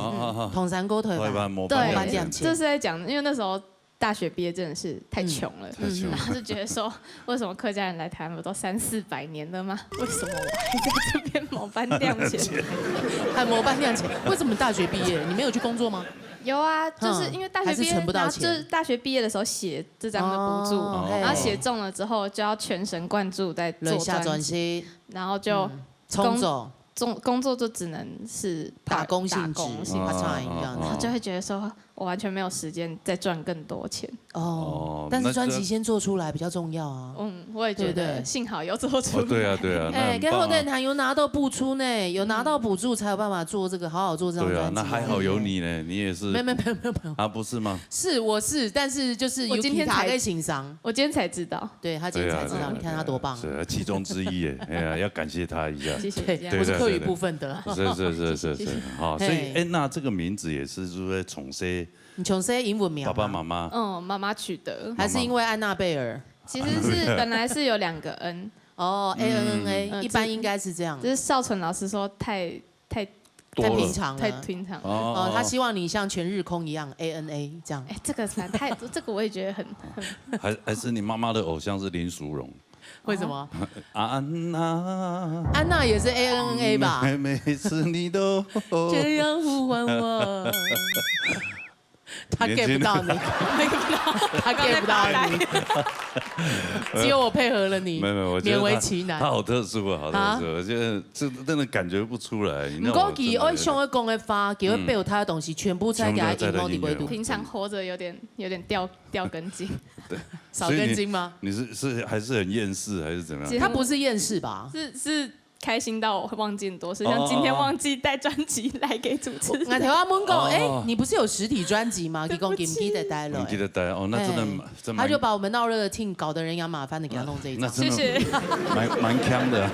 同山沟腿吧。对，这是在讲，因为那时候大学毕业真的是太穷了，然后就觉得说，为什么客家人来台湾都300-400年了吗？为什么我还在这边某班亮前？某班亮前，为什么大学毕业你没有去工作吗？有啊，就是因为大学毕业，然后就是大学毕业的时候写这张的补助，然后写中了之后就要全神贯注在做专辑，然后就冲走。工作就只能是打工性质，part time 这样，他就会觉得说，我完全没有时间再赚更多钱。哦，但是专辑先做出来比较重要啊。我也觉得，幸好有做出来。对啊，对啊。哎，跟后台谈有拿到补助呢，有拿到补助才有办法做这个，好好做这张专辑。对啊，那还好有你呢，你也是。没有。啊，不是吗？我是，但是就是我今天才欣赏，我今天才知道。对他今天才知道，你看他多棒。是其中之一耶，哎呀，要感谢他一下。谢谢。我是客语部分的。是，好，所以那这个名字也是说从谁？你从谁英文名？爸爸妈妈。妈妈取的。还是因为安娜贝尔？其实是本来是有2个 N。ANNA，一般应该是这样。就是少纯老师说太平常了，太平常了。他希望你像全日空一样 ANA 这样。这个太这个我也觉得很。还是你妈妈的偶像是林淑荣。为什么？安娜也是 ANA 吧？每次你都这样呼唤我。他 get 不到你，他 get 不到你，只有我配合了你，没有，我觉得勉为其难。他好特殊啊，好特殊，我觉得这真的感觉不出来。唔讲佢我上一讲的发，叫佢背后他的东西全部在给他引到底维度。平常活着有点掉根筋，对，少根筋吗？你是还是很厌世还是怎么样？他不是厌世吧？是。开心到我会忘记很多事，像今天忘记带专辑来给主持人。我台湾问讲，你不是有实体专辑吗？你讲记不记得带了？记得带哦，那真的，他就把我们闹热的 team 搞得人仰马翻的给他弄这一张，谢谢。蛮强的，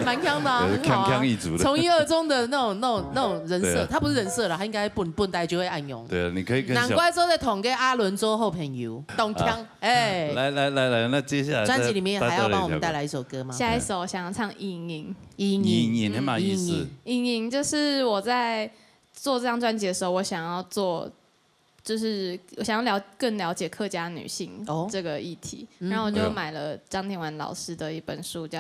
蛮强的，很好啊。从一而终的那种人设，他不是人设了，他应该笨呆就会暗用。对啊，你可以跟。难怪说在同跟阿伦做后朋友，懂强哎。来，那接下来专辑里面还要帮我们带来一首歌吗？下一首想要唱《隐隐》。隐很蛮意思。隐就是我在做这张专辑的时候，我想要做，就是我想要更了解客家女性这个议题，然后我就买了张天丸老师的一本书，就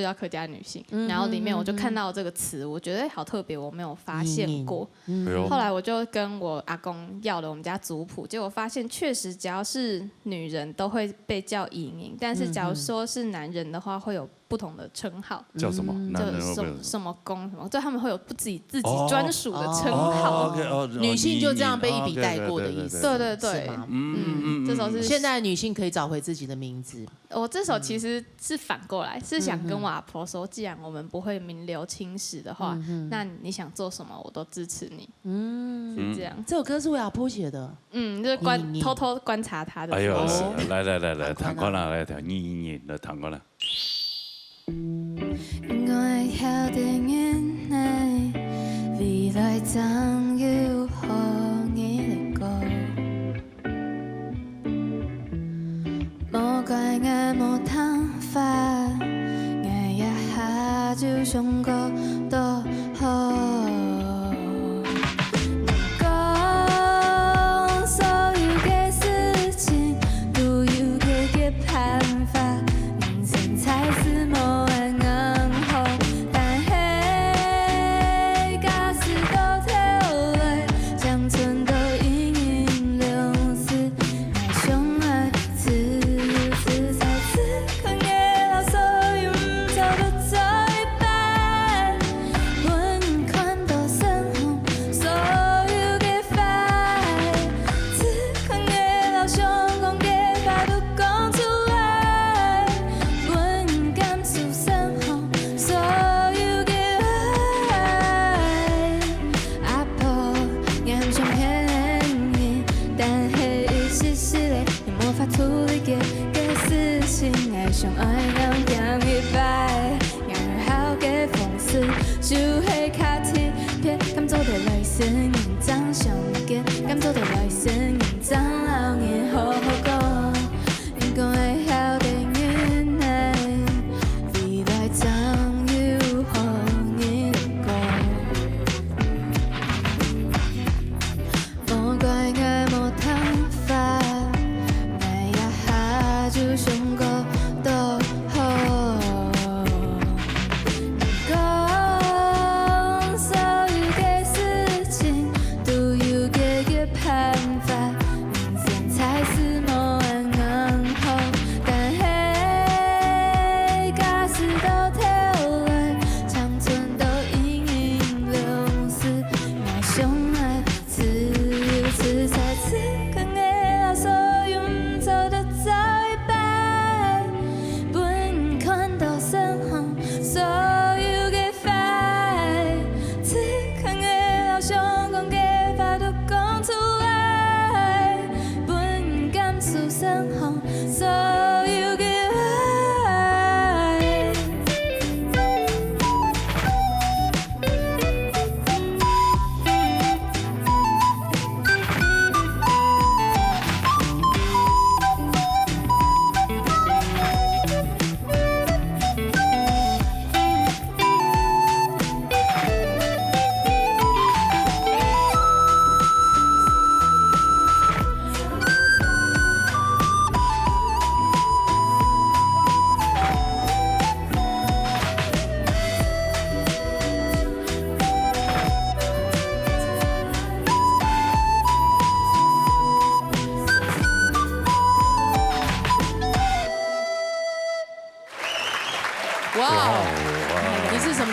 叫客家女性，然后里面我就看到这个词，我觉得好特别，我没有发现过。后来我就跟我阿公要了我们家族谱，结果发现确实只要是女人都会被叫隐隐，但是假如说是男人的话，会有不同的称号。叫什么？什么公什么，就他们会有自己专属的称号。女性就这样被一笔带过的意思。对，这首是现在女性可以找回自己的名字。我这首其实是反过来，是想跟我阿婆说，既然我们不会名留青史的话，那你想做什么我都支持你。是这样。这首歌是为阿婆写的。就是偷偷观察她的。哎呦，来，弹过来，来弹你的弹过来。我晓得眼内未来怎要和你嚟過，無怪我無貪法，我一下就想過多好。講所有嘅事情都有佢嘅辦法，人生才是無。將錯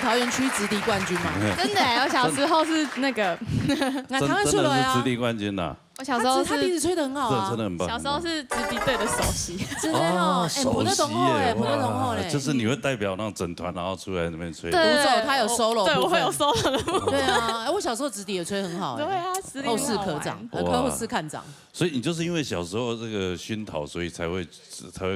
桃园区直笛冠军嘛？真的，我小时候是那个，真的是直笛冠军呐。我小时候他笛子吹得很好啊，真的很棒。小时候是直笛队的首席，真的哦，谱得浓厚哎，谱得浓厚嘞。就是你会代表那种整团，然后出来那边吹。独奏他有 solo， 对，我会有 solo 的部分。对啊，我小时候直笛也吹很好，对啊，后事科长，后事看长。所以你就是因为小时候这个熏陶，所以才会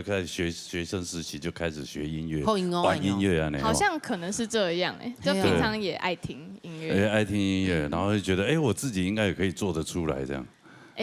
开始学生时期就开始学音乐，玩音乐啊，好像可能是这样哎，就平常也爱听音乐，爱听音乐，然后就觉得我自己应该也可以做得出来这样。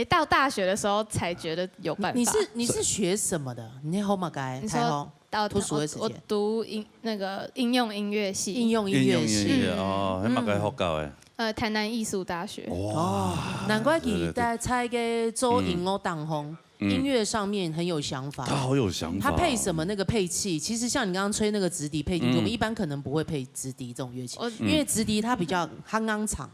到大学的时候才觉得有办法。你是学什么的？你好嘛该？你说到读书的时间，我读应用音乐系。应用音乐系哦，还嘛该学校的。台南艺术大学。哦，难怪你在猜个做音乐当红，音乐上面很有想法。他好有想法。他配什么那个配器？其实像你刚刚吹那个直笛配进去，我们一般可能不会配直笛这种乐器，因为直笛它比较夯昂长。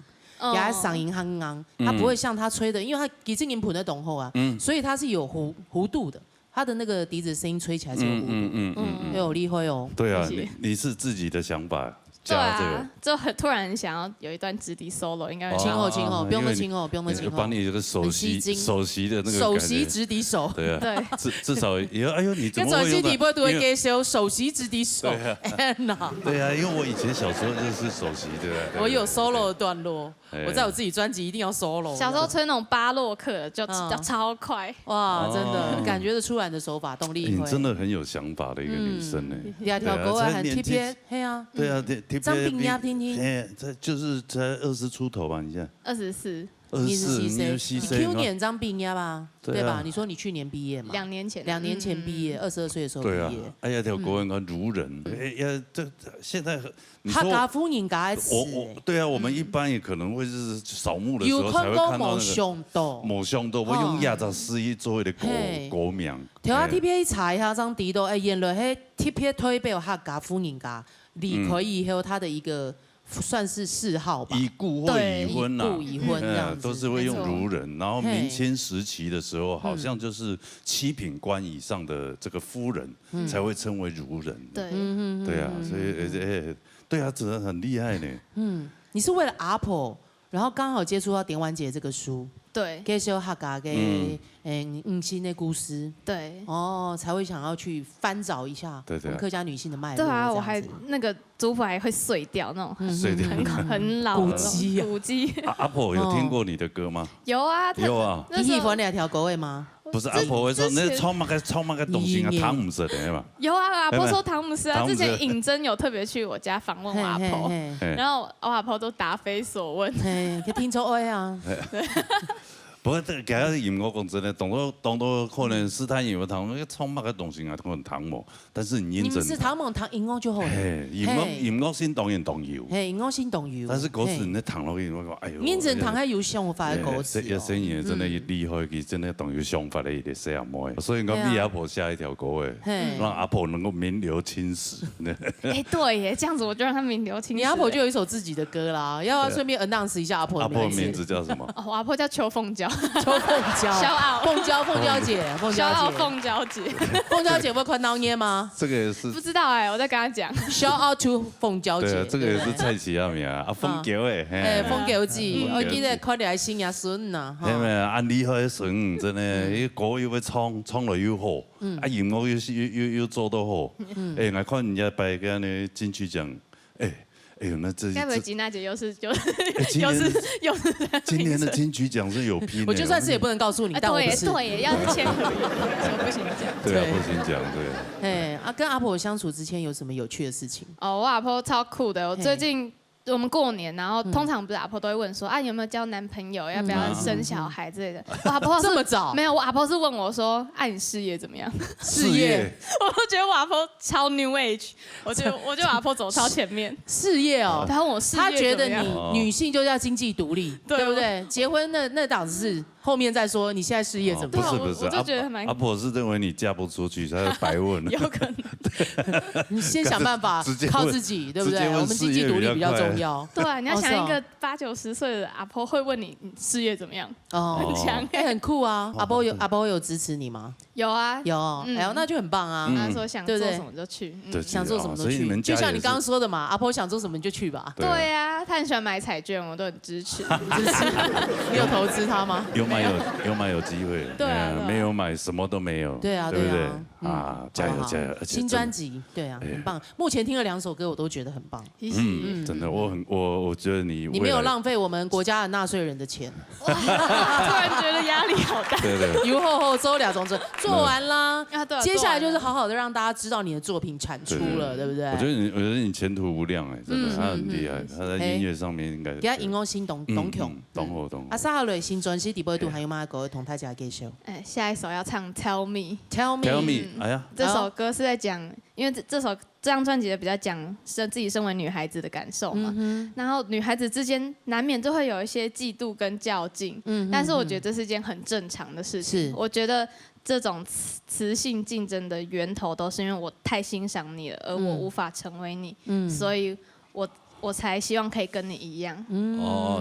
也嗓音夯昂，它不会像他吹的，因为他其实音谱在浓厚啊，所以它是有弧度的，它的那个笛子声音吹起来是有弧度，有厉害哦。对啊，你是自己的想法。对啊，就很突然想要有一段直笛 solo， 应该今后，不用的今后，帮你这个首席的那个首席直笛手，对啊，至少也哎呦你怎么会用？跟首席笛不会给首席直笛手，对啊，因为我以前小时候就是首席，对不对？我有 solo 的段落，我在我自己专辑一定要 solo。小时候吹那种巴洛克就超快，哇，真的感觉得出来的手法动力。你真的很有想法的一个女生呢。两条狗很贴贴，嘿啊，对啊，张炳亚听听，这就是才20出头吧？你现在24，你是几岁？你去年张炳亚吧，对吧？你说你去年毕业嘛？2年前，2年前毕业，22岁的时候毕业。哎呀，条国人讲如人，呀，这现在客家妇人家的词。对啊，我们一般也可能会是扫墓的时候才会看到那个某乡道，我用24作为的国名。条啊 TPA 查一下张地都原来迄 TPA 推背有客家妇人家。你可以有他的一个算是嗜好吧，已故或已婚呐，已婚这样子，都是会用如人。然后明清时期的时候，好像就是7品官以上的这个夫人才会称为如人。对，对啊，所以对啊，真的很厉害呢。你是为了阿婆，然后刚好接触到点完姐这个书。对，介绍客家嘅新的故事，对，才会想要去翻找一下我们客家女性的脉络。对啊，我还那个族谱还会碎掉那种，碎掉很老古迹。古迹。阿婆有听过你的歌吗？有啊，有啊。你喜欢2条狗尾吗？不是，阿婆会说那超嘛个东西啊，汤姆斯的嘛。有啊，阿婆说汤姆斯啊。之前尹真有特别去我家访问我阿婆，然后我阿婆都答非所问。去听错爱啊。不过，这个音乐讲真的，当到可能斯坦有糖，那个创嘛个东西啊，可能糖冇，但是你认真。是糖冇糖音乐就好了。音乐先当然重要。音乐先重要。但是歌词你糖落去，我讲哎呦。认真糖还有想法的歌词。这声音真的厉害，佢真的当有想法的一个声妹。所以我为阿婆下一条歌诶，让阿婆能够名留青史。对耶，这样子我就让她名留青史。你阿婆就有一首自己的歌啦，要不要顺便 announce 一下阿婆的名字？阿婆名字叫什么？我阿婆叫邱凤娇。邱凤娇，凤娇姐，凤娇姐，凤娇姐会宽刀捏吗？这个也是不知道哎，我在跟她讲。Shout out to 凤娇姐，对，这个也是蔡奇阿名啊，凤娇诶，凤娇姐，我记得快点来新牙孙呐，系咪啊？安厉害的孙，真的，歌又要唱了又好，音乐又做得好，我看人家摆个呢金曲奖，哎呦，那这该不会吉娜姐又是今年的金曲奖是有拼的。我就算是也不能告诉你，但我不是。对，要签合约，不行讲。对啊，不行讲，对。跟阿婆相处之前有什么有趣的事情？我阿婆超酷的，我最近。我们过年，然后通常不是阿婆都会问说啊有没有交男朋友，要不要生小孩之类的。我阿婆这么早？没有，我阿婆是问我说，你事业怎么样？事业，我都觉得我阿婆超 New Age， 我觉得阿婆走超前面。事业哦，他问我事业他觉得你女性就要经济独立，对不对？结婚那档子是后面再说，你现在事业怎么样？不是，我就觉得蛮阿婆是认为你嫁不出去，才白问。有可能。你先想办法靠自己，对不对？我们经济独立比较重要。对啊，你要想一个8、90岁的阿婆会问你事业怎么样？很强，很酷啊！阿婆有支持你吗？有啊，有，哎呦，那就很棒啊！他说想做什么就去，想做什么都去。就像你刚刚说的嘛，阿婆想做什么就去吧。对啊，他很喜欢买彩券，我都很支持。你有投资他吗？有买有机会。对啊，没有买什么都没有。对啊，对不对？啊，加油！新专辑，对啊，很棒。目前听了2首歌，我都觉得很棒。真的，我觉得你没有浪费我们国家的纳税人的钱。突然觉得压力好大。对。由后周2种做完啦，接下来就是好好的让大家知道你的作品产出了，对不对？我觉得你前途无量哎，真的，他很厉害，他在音乐上面应该。给他赢哦，新董强。懂。阿萨瑞新专辑第8度还有吗？各位同大家介绍。下一首要唱《Tell Me》。Tell Me， 哎呀，这首歌是在讲，因为这张专辑的比较讲自己身为女孩子的感受嘛，然后女孩子之间难免就会有一些嫉妒跟较劲，但是我觉得这是件很正常的事情。我觉得这种雌性竞争的源头都是因为我太欣赏你了，而我无法成为你，所以我才希望可以跟你一样。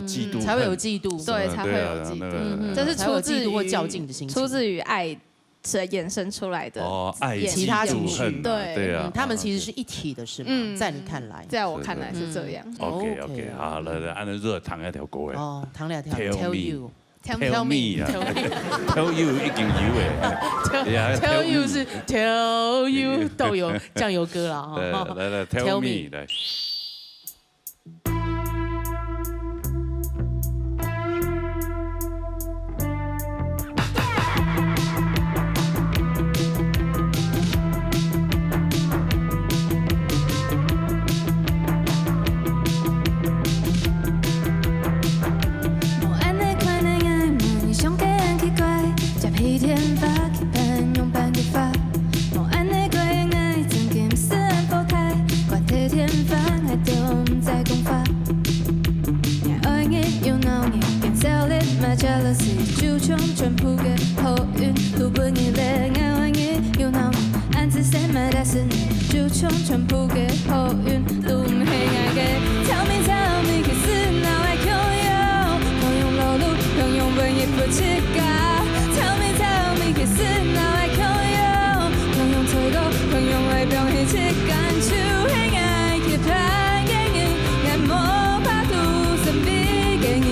嫉妒才会有嫉妒，对，才会有嫉妒，这是出自于较劲的心情，出自于爱。是衍生出来的爱其他情绪，对啊，他们其实是一体的，是吗？在你看来，在我看来是这样。OK， 好，来，按照热弹一条歌诶。弹2条 ，Tell You。Tell me 啊 ，Tell you 已经有诶。Tell you 是 Tell you 豆油酱油歌啦哈。来 ，Tell me 来。jealousy 就像全部的好运都不你来爱我你 you know me 暗自 say my destiny 就像全部的好运都唔係愛嘅 tell me 其實哪位強用強用路路強用本意不知㗎 tell me 其實哪位強用強用推高強用外表一起感觸係愛嘅拍給你愛莫怕都身邊給你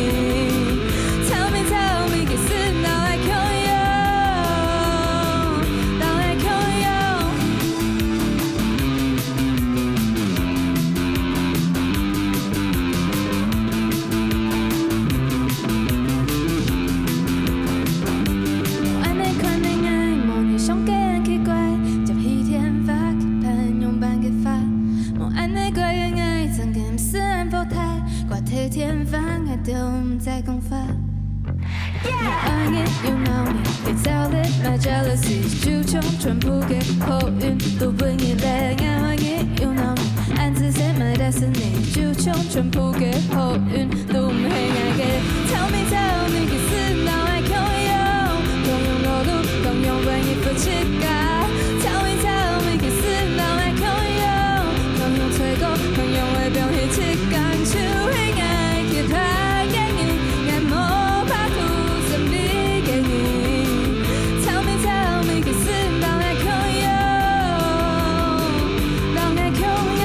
天翻愛都唔再講法 I get you know me It's all it my jealousy 就像全部嘅好運都不你來愛我 get you know me 暗自 set my destiny 就像全部嘅好運都唔係愛嘅 Tell me 其實哪位強用強用路路強用本意不知㗎 Tell me 其實哪位強用強用推高強用外表一起感觸拍給你，愛莫怕都身邊給你。Tell me，其實當愛強用，當愛強用。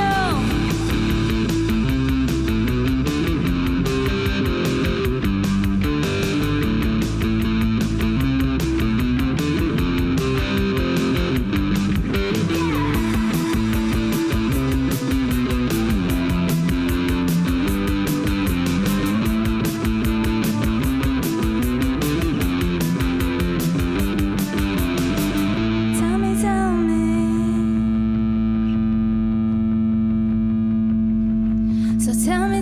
So tell me